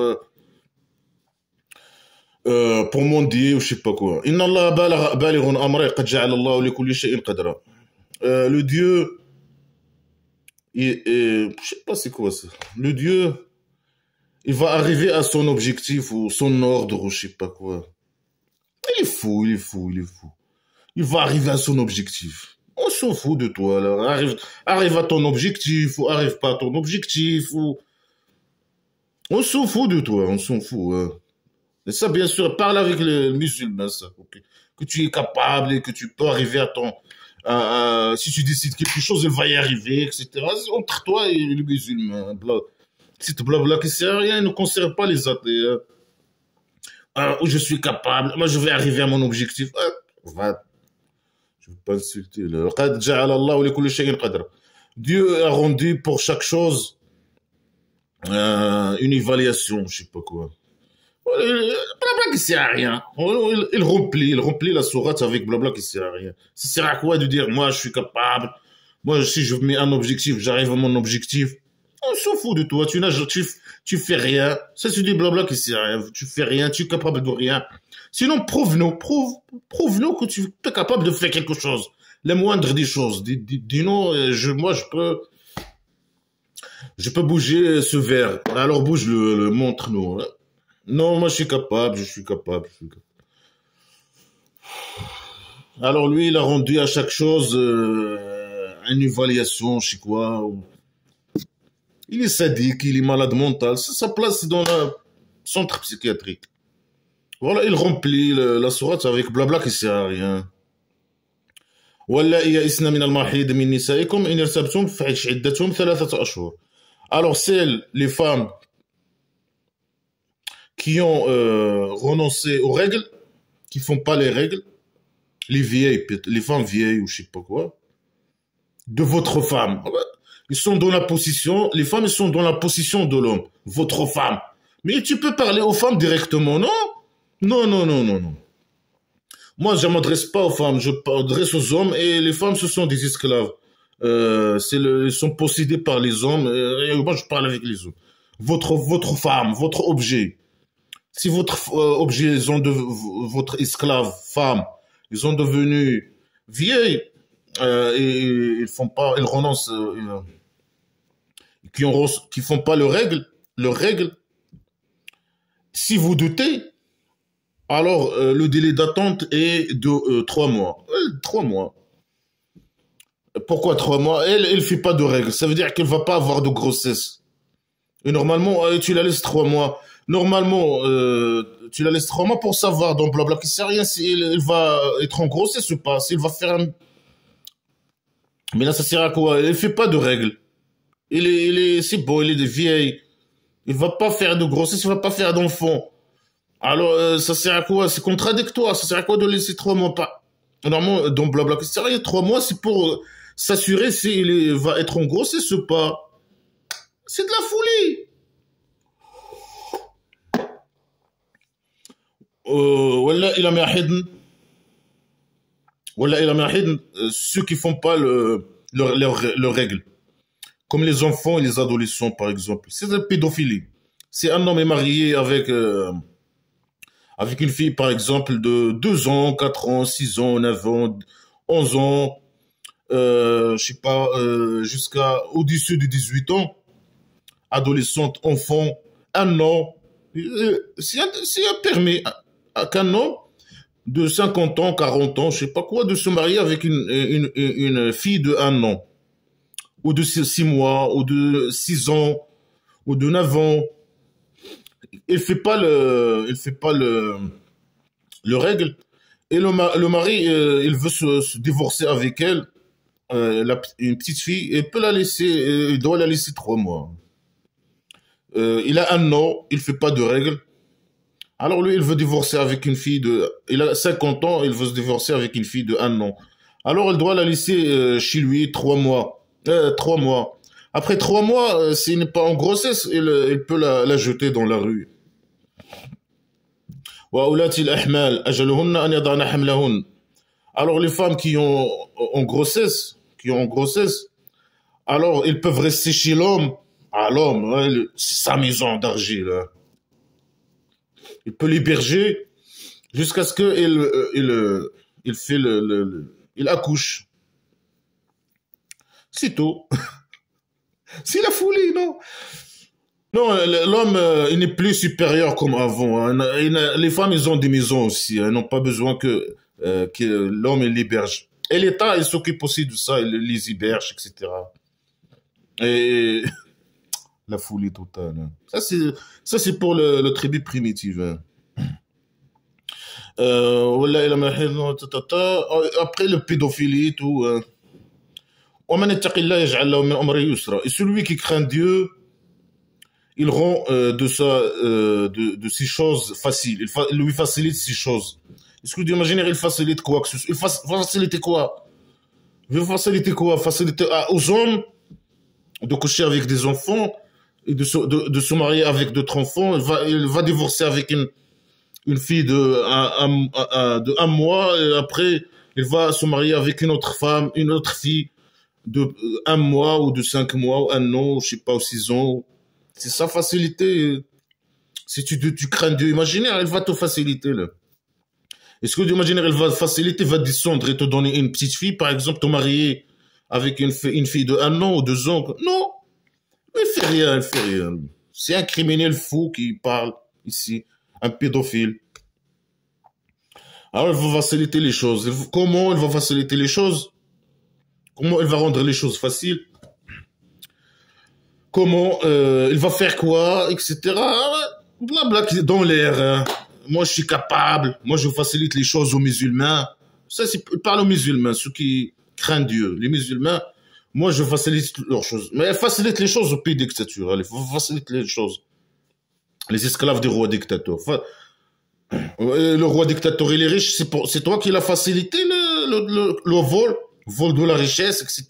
mendier ou je sais pas quoi. Inna Allah balighun amri qad ja'ala Allah li kulli shay'in qadra. Le Dieu, je sais pas c'est quoi ça. Le Dieu, il va arriver à son objectif ou son ordre ou je sais pas quoi. Il est fou, il est fou, il est fou. Il va arriver à son objectif. On s'en fout de toi, là. Arrive à ton objectif ou arrive pas à ton objectif ou... On s'en fout de toi, on s'en fout. Hein. Et ça, bien sûr, parle avec les musulmans, ça. Okay. Que tu es capable et que tu peux arriver Si tu décides quelque chose, il va y arriver, etc. Entre toi et les musulmans. Cette blabla qui sert à rien, ne concerne pas les athées. Où je suis capable, moi je vais arriver à mon objectif. Va, je ne veux pas insulter. Dieu a rendu pour chaque chose une évaluation, je sais pas quoi. Blabla qui sert à rien. Il remplit la sourate avec blabla qui sert à rien. Ça sert à quoi de dire, moi, je suis capable. Moi, si je mets un objectif, j'arrive à mon objectif. On s'en fout de toi. Tu fais rien. Ça, c'est du blabla qui sert à rien. Tu fais rien. Tu es capable de rien. Sinon, prouve-nous que tu es capable de faire quelque chose. La moindre des choses. Dis-nous, moi, je peux bouger ce verre. Alors, bouge-le, montre-nous. Non, moi je suis capable, je suis capable, je suis capable. Alors lui, il a rendu à chaque chose une évaluation, je sais quoi. Il est sadique, il est malade mental. C'est sa place dans le centre psychiatrique. Voilà, il remplit la sourate avec blabla qui sert à rien. واللائي يئسن من المحيض من نسائكم إن ارتبتم فعش عدتهم 3 أشهر. Alors les femmes qui ont renoncé aux règles, qui font pas les règles, les vieilles, les femmes vieilles ou je sais pas quoi, de votre femme. Ils sont dans la position, les femmes sont dans la position de l'homme, votre femme. Mais tu peux parler aux femmes directement, non? Non, non, non, non, non. Moi, je ne m'adresse pas aux femmes, je m'adresse aux hommes et les femmes, ce sont des esclaves. Ils sont possédés par les hommes et moi, je parle avec les hommes. Votre femme, votre objet. Si votre objet, votre esclave, femme, ils sont devenus vieilles et ils renoncent, qui font pas leurs règles. Si vous doutez, alors le délai d'attente est de 3 mois. 3 mois. Pourquoi 3 mois? Elle fait pas de règles. Ça veut dire qu'elle va pas avoir de grossesse. Et normalement, tu la laisses 3 mois. Normalement, tu la laisses 3 mois pour savoir, donc blabla, qui sait rien si elle va être en grossesse ou pas, s'il va faire un... Mais là, ça sert à quoi? Elle fait pas de règles. C'est bon, il est vieille. Il va pas faire de grossesse, il va pas faire d'enfant. Alors, ça sert à quoi? C'est contradictoire. Ça sert à quoi de laisser 3 mois pas? Normalement, donc blabla, qui sert à rien, 3 mois, c'est pour s'assurer s'il va être en grossesse ou pas. C'est de la folie. Voilà, il a mis ceux qui font pas leurs règles, comme les enfants et les adolescents par exemple. C'est de la pédophilie. Si un homme est marié avec une fille par exemple de 2 ans, 4 ans, 6 ans, 9 ans, 11 ans, je sais pas, jusqu'à au-dessus de 18 ans, adolescente, enfant, 1 an, c'est un permis à qu'un homme de 50 ans, 40 ans, je sais pas quoi, de se marier avec une fille de 1 an, ou de 6 mois, ou de 6 ans, ou de 9 ans. Il fait pas le règle. Et le mari, il veut se divorcer avec elle, une petite fille, et peut la laisser, il doit la laisser 3 mois. Il a 1 an, il fait pas de règle. Alors lui, il veut divorcer avec une fille il a 50 ans, il veut se divorcer avec une fille de 1 an. Alors il doit la laisser chez lui 3 mois. 3 mois. Après 3 mois, s'il n'est pas en grossesse, il peut la jeter dans la rue. وَأُولَاتِ الْأَحْمَالِ أَجَلُهُنَّ أَنْ يَضَعْنَ حَمْلَهُنَّ. Alors les femmes qui ont en grossesse, alors ils peuvent rester chez l'homme. Ah, l'homme, ouais, c'est sa maison d'argile. Hein. Il peut l'héberger jusqu'à ce qu'il accouche. C'est tout. C'est la folie, non? Non, l'homme, il n'est plus supérieur comme avant. Hein. Les femmes, ils ont des maisons aussi. Elles n'ont pas besoin que l'homme l'héberge. Et l'État, il s'occupe aussi de ça. Il les héberge, etc. Et la folie totale. Hein. Ça, c'est pour le tribu primitif. Hein. ولا إلى ما حين après le pédophilie tout ومن يتق الله يجعل له من أمره يسرا. Et celui qui craint Dieu, il rend de ces choses faciles, il lui facilite ces choses. Est-ce que Dieu imagine, il facilite quoi que ce soit? Il facilite quoi? Il veut faciliter quoi? Faciliter aux hommes de coucher avec des enfants et de se marier avec d'autres enfants. Il va divorcer avec une fille de un mois, et après, il va se marier avec une autre femme, une autre fille de un mois ou de 5 mois, ou un an, ou je sais pas, ou 6 ans. C'est ça, faciliter. Si tu crains Dieu imaginaire, elle va te faciliter, là. Est-ce que Dieu imaginaire, elle va faciliter, va descendre et te donner une petite fille, par exemple, te marier avec une fille de 1 an ou 2 ans? Non, elle fait rien, elle fait rien. C'est un criminel fou qui parle ici, un pédophile. Alors, elle va faciliter les choses. Comment elle va faciliter les choses? Comment elle va rendre les choses faciles? Comment il va faire quoi, etc. Blabla qui est dans l'air. Hein. Moi, je suis capable. Moi, je facilite les choses aux musulmans. Ça, c'est parle aux musulmans, ceux qui craignent Dieu. Les musulmans, moi, je facilite leurs choses. Mais elle facilite les choses au pays dictature. Elle facilite les choses. Les esclaves du roi dictateur. Le roi dictateur, il est riche. C'est toi qui l'as facilité le vol de la richesse, etc.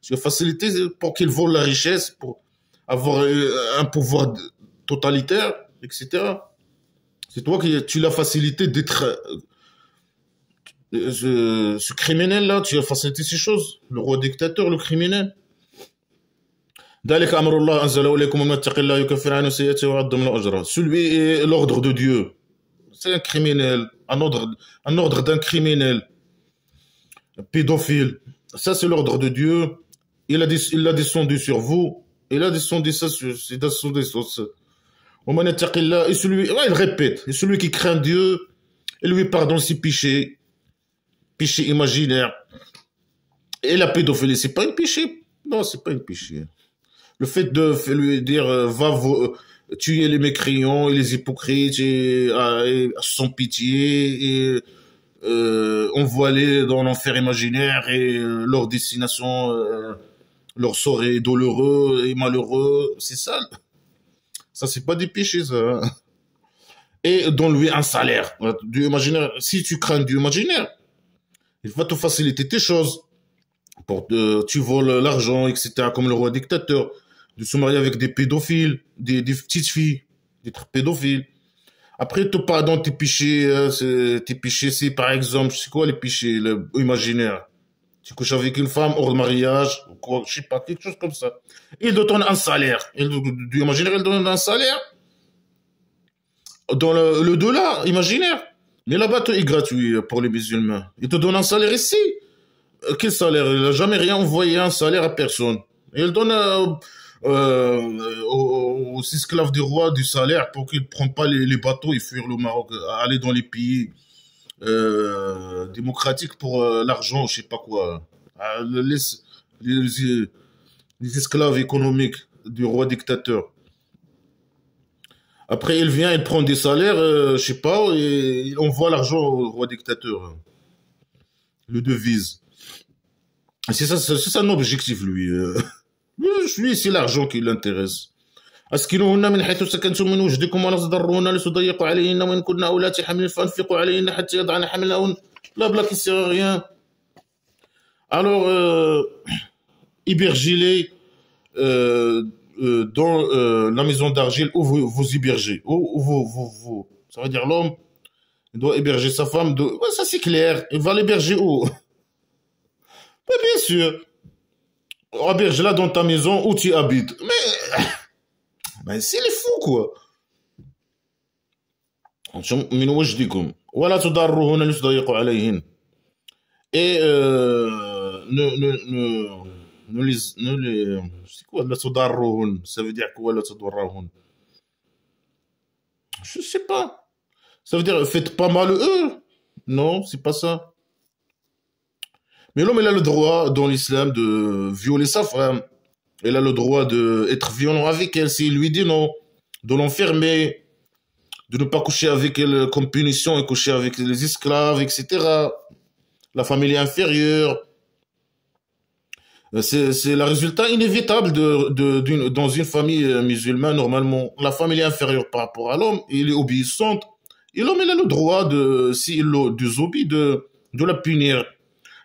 Tu as facilité pour qu'il vole la richesse, pour avoir un pouvoir totalitaire, etc. C'est toi qui tu l'as facilité d'être ce criminel-là, tu as facilité ces choses. Le roi dictateur, le criminel. Celui est l'ordre de Dieu. C'est un criminel, un ordre d'un criminel, un pédophile. Ça, c'est l'ordre de Dieu. Il a descendu sur vous. Il a descendu ça sur et celui, ouais, il répète, et celui qui craint Dieu, il lui pardonne ses péchés imaginaires. Et la pédophilie, c'est pas un péché. Non, c'est pas un péché. Le fait de lui dire, tuer les mécréants et les hypocrites et sans pitié et envoyer dans l'enfer imaginaire et leur destination, leur sort est douloureux et malheureux, c'est ça. Ça, c'est pas des péchés, ça. Et donne-lui un salaire. Dieu imaginaire. Si tu crains Dieu imaginaire, il va te faciliter tes choses. Tu voles l'argent, etc., comme le roi dictateur. De se marier avec des pédophiles, des petites filles, des pédophiles. Après, te pardonne tes péchés. Tes péchés, c'est par exemple, c'est quoi les péchés imaginaires? Tu couches avec une femme hors mariage, ou quoi, je sais pas, quelque chose comme ça. Il te donne un salaire. Dieu imaginaire, il donne un salaire. Dans le dollar imaginaire. Mais là-bas, tout est gratuit pour les musulmans. Il te donne un salaire ici. Quel salaire? Il n'a jamais rien envoyé un salaire à personne. Il donne aux esclaves du roi du salaire pour qu'ils ne prennent pas les bateaux et fuir le Maroc, aller dans les pays démocratiques pour l'argent, je sais pas quoi. Les esclaves économiques du roi dictateur. Après, il vient, il prend des salaires, je sais pas, et il envoie l'argent au roi dictateur. Le devise. C'est ça, c'est un objectif, lui. Lui, c'est l'argent qui l'intéresse. أسكنوهن من حيث سكنتم من وجدكم ولا تضروهن لتضيقوا عليهن وإن كن أولات حمل فأنفقوا عليهن حتى يضعن حملهن. Bla bla qui sert à rien. Alors, hébergez-les dans la maison d'argile où vous hébergez. Ça veut dire l'homme doit héberger sa femme. Ouais, ça c'est clair. Il va l'héberger où? Mais bien sûr. Héberge-la dans ta maison où tu habites. Mais c'est les fous, quoi. من وجدكم ولا تضروهن لتضيقوا عليهن. Et c'est quoi la تضروهن? Ça veut dire quoi la تضروهن? Je sais pas. Ça veut dire faites pas mal eux? Non, c'est pas ça. Mais l'homme, il a le droit dans l'islam de violer sa femme. Il a le droit d'être violent avec elle s'il lui dit non, de l'enfermer, de ne pas coucher avec elle comme punition et coucher avec les esclaves, etc. La famille inférieure. C'est le résultat inévitable dans une famille musulmane, normalement. La famille inférieure par rapport à l'homme, il est obéissante. Et l'homme, il a le droit s'il le désobéit, de la punir.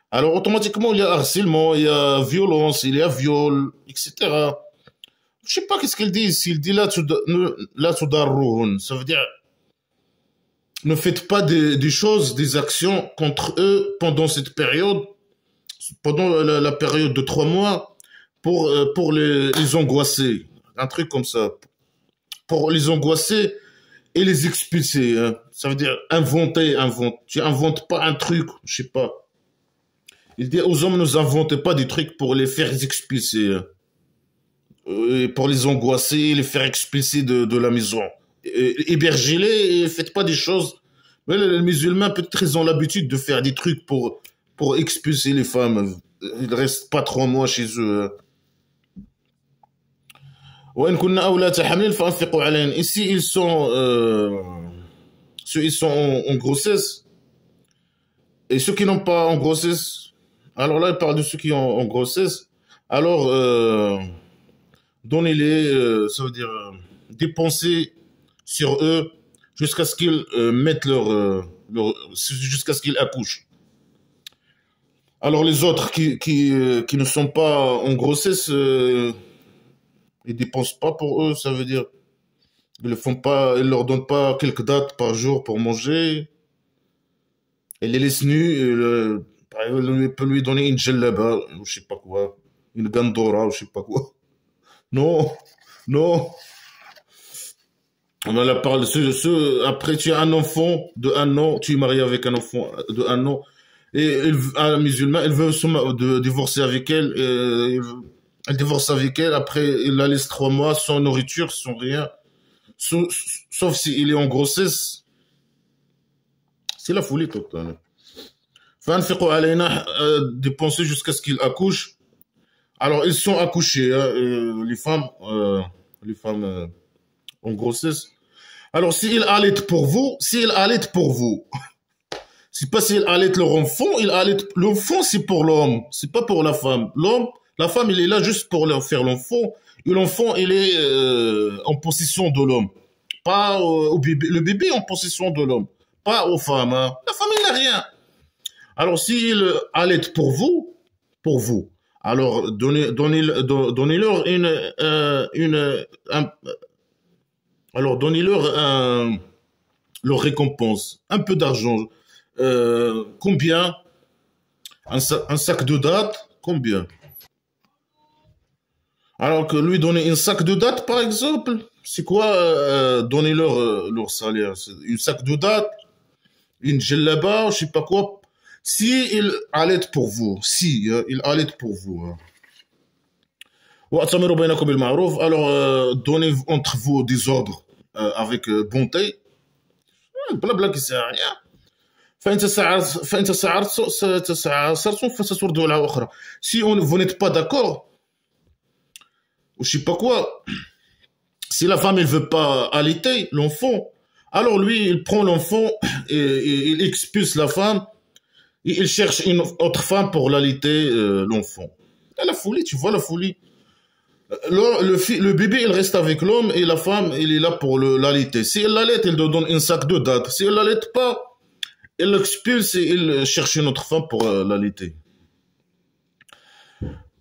Alors, automatiquement, il y a harcèlement, il y a violence, il y a viol, etc. Je sais pas qu'est-ce qu'il dit. S'il dit la tudarruhun, ça veut dire ne faites pas des choses, des actions contre eux pendant cette période, pendant la période de 3 mois, pour les angoisser. Un truc comme ça. Pour les angoisser et les expulser. Hein. Ça veut dire inventer. Tu inventes pas un truc, je sais pas. Il dit aux hommes, ne inventez pas des trucs pour les faire expulser. Hein. Et pour les angoisser, les faire expulser de la maison. Hébergez-les et faites pas des choses. Mais les musulmans, peut-être, ils ont l'habitude de faire des trucs pour expulser les femmes. Ils restent pas 3 mois chez eux. وإن كنا أولاة حمل فأنفقوا عليهن. Ici, ils sont en grossesse. Et ceux qui n'ont pas en grossesse, alors là, il parle de ceux qui ont en grossesse. Alors, donnez-les, ça veut dire dépenser sur eux jusqu'à ce qu'ils mettent jusqu'à ce qu'ils accouchent. Alors les autres qui ne sont pas en grossesse, ils dépensent pas pour eux, ça veut dire ils leur donnent pas quelques dates par jour pour manger. Ils les laissent nus. Par exemple, il peut lui donner une djellaba, ou je sais pas quoi, une gandora, ou je sais pas quoi. Non, non. On en a parlé. Après, tu as un enfant de 1 an, tu es marié avec un enfant de 1 an, et un musulman, il veut divorcer avec elle, elle divorce avec elle, après, il la laisse 3 mois sans nourriture, sans rien, sauf s'il est en grossesse. C'est la folie totale. فأنفقوا علينا, dépenser jusqu'à ce qu'il accouche. Alors, ils sont accouchés, hein, les femmes en grossesse. Alors, s'ils allaitent pour vous, c'est pas s'ils allaitent leur enfant, l'enfant, c'est pour l'homme, c'est pas pour la femme. La femme, il est là juste pour leur faire l'enfant, et l'enfant, il est en possession de l'homme. Pas au bébé. Le bébé est en possession de l'homme, pas aux femmes. Hein. La femme, il n'a rien. Alors, s'ils allaitent pour vous, alors donnez-leur alors donnez-leur leur récompense, un peu d'argent. Combien? Un sac de dattes, combien? Alors que lui donner un sac de dattes, par exemple, c'est quoi donner leur salaire? Une sac de dattes, une djellaba, je sais pas quoi. Si il allait pour vous, il allait pour vous. Alors, donnez entre vous des ordres avec bonté. Blabla qui sert à rien. Si vous n'êtes pas d'accord, ou je sais pas quoi, si la femme ne veut pas allaiter l'enfant, alors lui, il prend l'enfant et il expulse la femme et il cherche une autre femme pour l'allaiter l'enfant. La folie, tu vois la folie. Le bébé, il reste avec l'homme et la femme, il est là pour l'allaiter. Si elle l'allait, elle lui donne un sac de dattes. Si elle l'allait pas, elle l'expulse et il cherche une autre femme pour l'allaiter.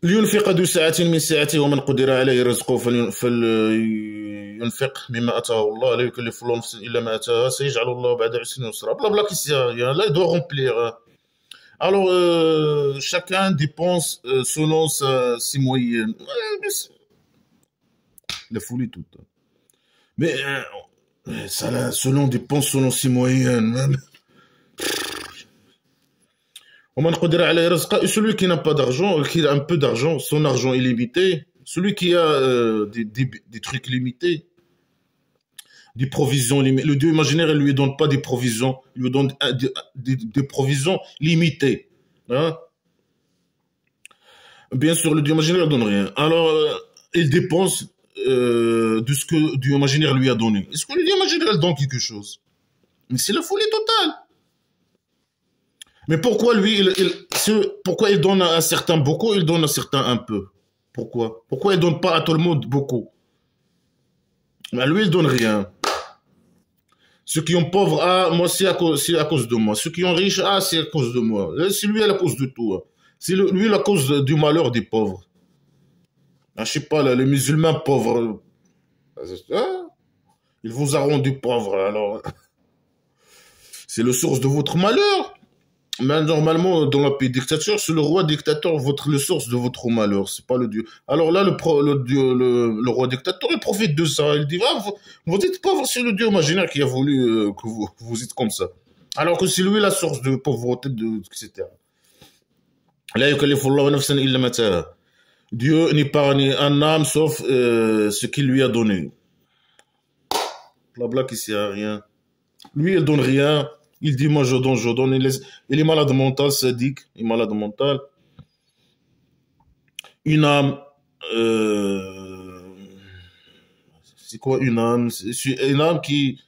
لينفق ذو سعة من سعته ومن قدر عليه رزقه فلينفق مما آتاه الله لا يكلف الله نفسا إلا ما آتاها سيجعل الله بعد عسر يسرا. Blabla qui sert à rien. Là, il doit remplir. Alors, chacun dépense selon ses moyens. La folie toute. Mais ça là, dépense selon ses moyens. Et celui qui n'a pas d'argent, qui a un peu d'argent, son argent est limité. Celui qui a des trucs limités, des provisions limitées. Le Dieu imaginaire, il lui donne pas des provisions, il lui donne des provisions limitées. Hein? Bien sûr, le Dieu imaginaire ne donne rien. Alors, il dépense de ce que Dieu imaginaire lui a donné. Est-ce que le Dieu imaginaire donne quelque chose? Mais c'est la folie totale. Mais pourquoi lui, pourquoi il donne à un certain beaucoup, il donne à certains un peu? Pourquoi? Pourquoi il donne pas à tout le monde beaucoup? Ben lui, il donne rien. Ceux qui ont pauvres, ah, moi, c'est à cause de moi. Ceux qui ont riches, ah, c'est à cause de moi. C'est lui à la cause de tout. Hein. C'est lui la cause du malheur des pauvres. Ah, je sais pas, là, les musulmans pauvres, ah, il vous a rendu pauvre, alors. C'est le source de votre malheur. Mais normalement, dans la pays dictature, c'est le roi dictateur le source de votre malheur, c'est pas le Dieu. Alors là, le roi dictateur, il profite de ça. Il dit, ah, vous dites pas, c'est le Dieu imaginaire qui a voulu que vous êtes comme ça. Alors que c'est lui la source de pauvreté, etc. Là, Dieu n'épargne un âme sauf ce qu'il lui a donné. Blabla qui sert à rien. Lui, il donne rien. Il dit, moi, je donne, je donne. Il est malade mental, sadique. Il est malade mental. Une âme, c'est quoi une âme? C'est une âme qui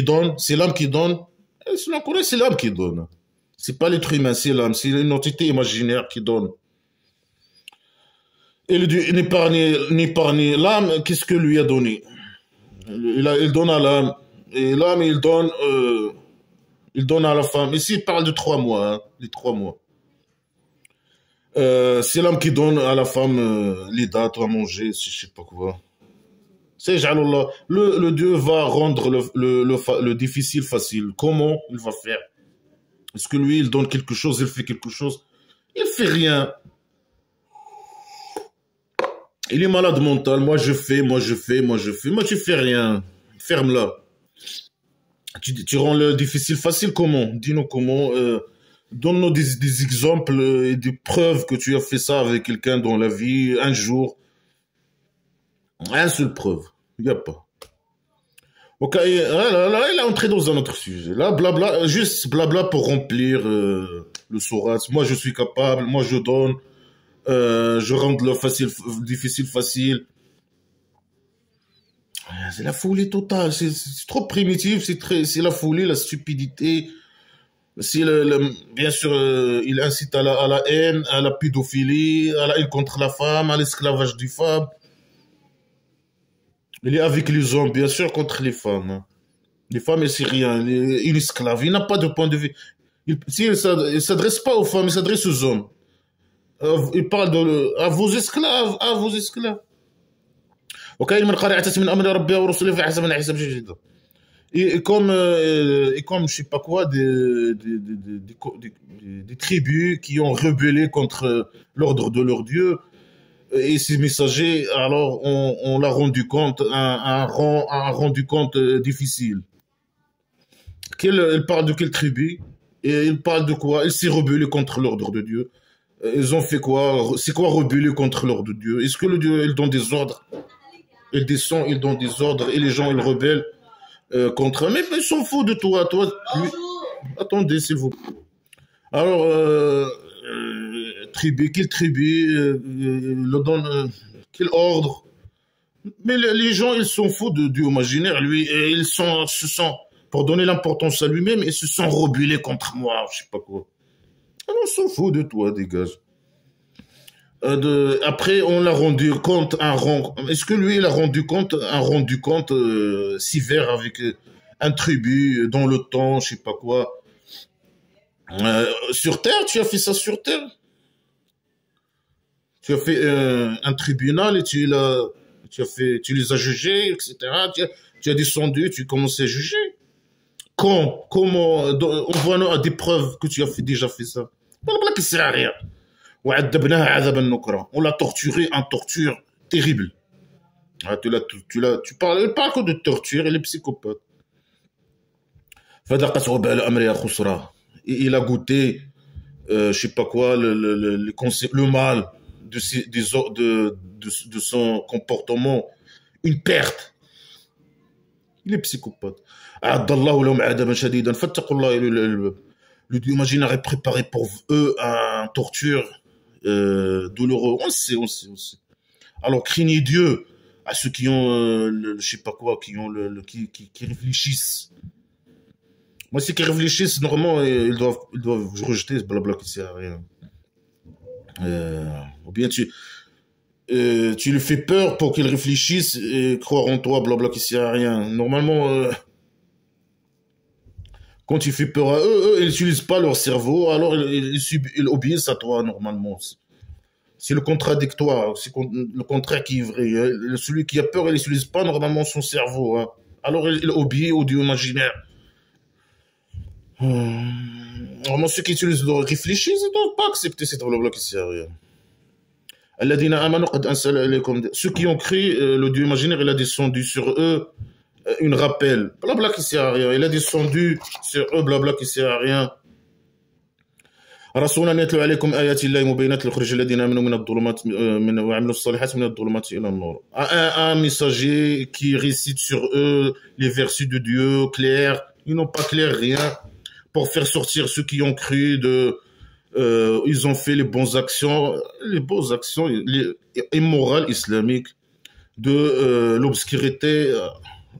donne. C'est l'âme qui donne. Selon le Coran, c'est l'âme qui donne. C'est pas l'être humain, c'est l'âme. C'est une entité imaginaire qui donne. Et le Dieu n'épargne l'âme, qu'est-ce que lui a donné? Il donne à l'âme. Et l'âme, il donne à la femme. Ici, il parle de 3 mois, hein, les 3 mois. C'est l'homme qui donne à la femme les dates à manger, je sais pas quoi. C'est Ja'alallah. Le Dieu va rendre le difficile facile. Comment il va faire? Est-ce que lui, il donne quelque chose, il fait quelque chose? Il fait rien. Il est malade mental. Moi, je fais. Moi, tu fais rien. Ferme-la. Tu rends le difficile facile comment? Dis-nous comment. Donne-nous des exemples et des preuves que tu as fait ça avec quelqu'un dans la vie, un jour. Un seule preuve. Il n'y a pas. Ok, là, il est entré dans un autre sujet. Là, blabla, juste blabla pour remplir le sourate. Moi, je suis capable. Moi, je donne. Je rends le difficile facile. C'est la folie totale. C'est trop primitif. C'est la folie, la stupidité. Si bien sûr, il incite à la haine, à la pédophilie, à la haine contre la femme, à l'esclavage des femmes. Il est avec les hommes, bien sûr, contre les femmes. Hein. Les femmes, c'est rien. Il est esclave. Il n'a pas de point de vue. Il ne s'adresse pas aux femmes, il s'adresse aux hommes. Il parle à vos esclaves, à vos esclaves. وكاين من قارعة من أمر ربها ورسله فحسب حساب جدا. Et comme, je sais pas quoi, des tribus qui ont rebellé contre l'ordre de leur Dieu, et ces messagers, alors on l'a rendu compte, un rendu compte difficile. Il parle de quelle tribu? Et il parle de quoi? Il s'est rebellé contre l'ordre de Dieu. Ils ont fait quoi? C'est quoi rebeller contre l'ordre de Dieu? Est-ce que le Dieu, il donne des ordres? Il descend, il donne des ordres, et les gens, ils rebellent contre eux. Mais ils s'en foutent de toi. Lui... Attendez, s'il vous plaît. Alors, quelle tribu, le donne, quel ordre? Mais les gens, ils s'en foutent de Dieu imaginaire, lui, et ils se sont, pour donner l'importance à lui-même, ils se sont rebellés contre moi, je sais pas quoi. Alors, on s'en fout de toi, dégage. Après, on l'a rendu compte Est-ce que lui, il a rendu compte sévère avec un tribu dans le temps, je sais pas quoi. Sur Terre, tu as fait ça sur Terre. Tu as fait un tribunal et tu les as jugés, etc. Tu as descendu, tu commences à juger. Comment? On voit des preuves que tu as déjà fait ça. Voilà qui sert à rien. On l'a torturé, en torture terrible. Ah, tu parles pas que de torture, il est psychopathe. Il a goûté, je sais pas quoi, le mal de son comportement, une perte. Il est psychopathe. Le Dieu imaginaire est préparé pour eux un torture douloureux. On sait. Alors craignez Dieu à ceux qui ont, je sais pas quoi, qui ont qui réfléchissent. Moi, ceux qui réfléchissent, normalement, ils doivent rejeter ce blabla qui sert à rien. Ou bien tu lui fais peur pour qu'il réfléchisse et croire en toi, blabla qui sert à rien. Normalement, quand tu fais peur à eux, ils n'utilisent pas leur cerveau, alors ils obéissent à toi, normalement. C'est le contradictoire, c'est le contraire qui est vrai. Celui qui a peur, il n'utilise pas normalement son cerveau, hein. Alors il obéit au Dieu imaginaire. Normalement, ceux qui utilisent leur réfléchissent, ils ne doivent pas accepter cette blabla qui sert à rien. Ceux qui ont cru, le Dieu imaginaire, il a descendu sur eux une rappel. Blabla qui sert à rien. Il a descendu sur eux, blabla qui sert à rien. رسولا يتلو عليكم آيات الله مبينات ليخرج الذين آمنوا من الظلمات وعملوا الصالحات من الظلمات إلى النور. Un messager qui récite sur eux les versets de Dieu clairs. Ils n'ont pas clair rien pour faire sortir ceux qui ont cru de ils ont fait les bonnes actions immorales islamiques de l'obscurité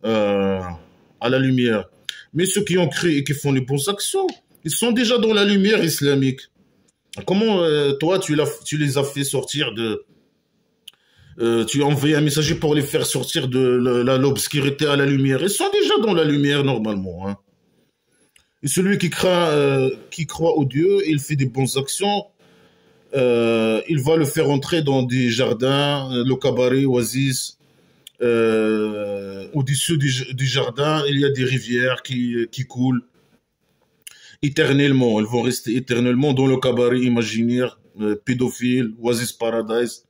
à la lumière. Mais ceux qui ont cru et qui font les bonnes actions, ils sont déjà dans la lumière islamique. Comment toi tu les as fait sortir de tu as envoyé un messager pour les faire sortir de l'obscurité à la lumière. Ils sont déjà dans la lumière normalement, hein. Et celui qui croit au Dieu, il fait des bonnes actions, il va le faire entrer dans des jardins, le cabaret, oasis. Au-dessus du jardin, il y a des rivières qui coulent éternellement. Elles vont rester éternellement dans le cabaret imaginaire, pédophile, oasis paradise.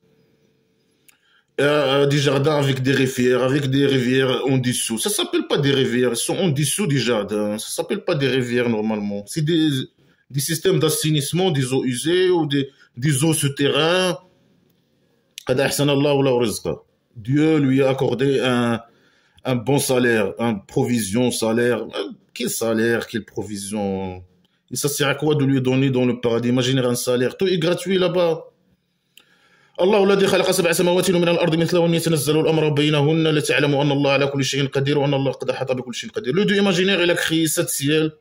Des jardins avec des rivières en dessous. Ça s'appelle pas des rivières, elles sont en dessous des jardins. Ça s'appelle pas des rivières normalement. C'est des systèmes d'assainissement des eaux usées ou des eaux souterraines. Dieu lui a accordé un bon salaire, une provision, salaire. Quel salaire, quelle provision? Et ça sert à quoi de lui donner dans le paradis? Imaginez un salaire. Tout est gratuit là-bas. الله الذي خلق سبع سماوات ومن الأرض مثلهن يتنزل الأمر بينهن لتعلموا أن الله على كل شيء قدير وأن الله قد أحاط بكل شيء قدير. Le Dieu imaginaire, il a créé 7 ciels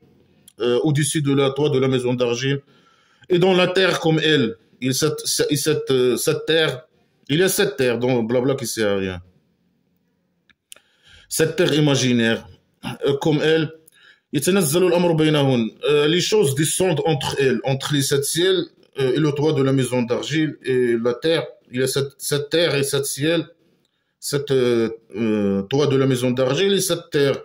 au-dessus de la toit de la maison d'argile et dans la terre comme elle. Cette terre, il y a 7 terres dans blabla qui sert à rien. Cette terre imaginaire comme elle. يتنزل الأمر بينهن. Les choses descendent entre elles, entre les 7 ciels et le toit de la maison d'argile et la terre. Il y a cette terre et 7 ciels, 7 toit de la maison d'argile et 7 terres.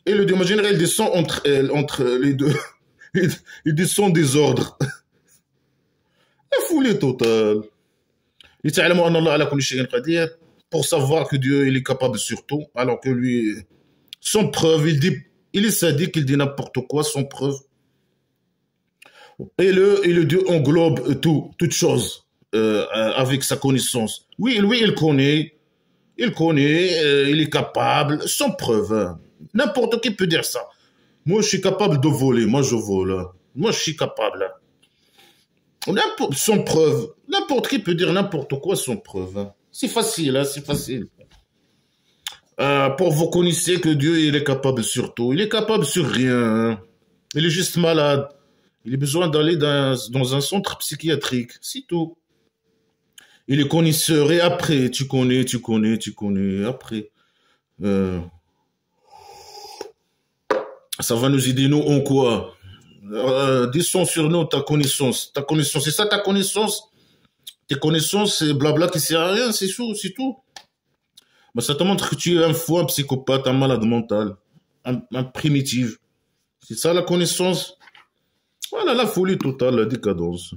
Et le Dieu imaginaire, il descend entre elles, entre les deux. Il descend des ordres. La folie totale. Pour savoir que Dieu il est capable sur tout, alors que lui, sans preuve, il est sadique, il dit n'importe quoi sans preuve. Et le Dieu englobe toute chose avec sa connaissance. Oui, lui, il connaît, il est capable, sans preuve. Hein. N'importe qui peut dire ça. Moi, je suis capable de voler, moi, je vole. Hein. Moi, je suis capable. Hein. Sans preuve. N'importe qui peut dire n'importe quoi sans preuve. Hein. C'est facile, hein, c'est facile. Pour vous connaissez que Dieu, il est capable sur tout. Il est capable sur rien. Hein. Il est juste malade. Il a besoin d'aller dans un centre psychiatrique, c'est tout. Il est connaisseur et après, tu connais, après. Ça va nous aider, nous, en quoi? Descends sur nous ta connaissance. Ta connaissance, c'est ça ta connaissance? Tes connaissances, c'est blabla qui sert à rien, c'est tout. Mais ça te montre que tu es un fou, un psychopathe, un malade mental, un primitif. C'est ça la connaissance? Voilà la folie totale, la décadence.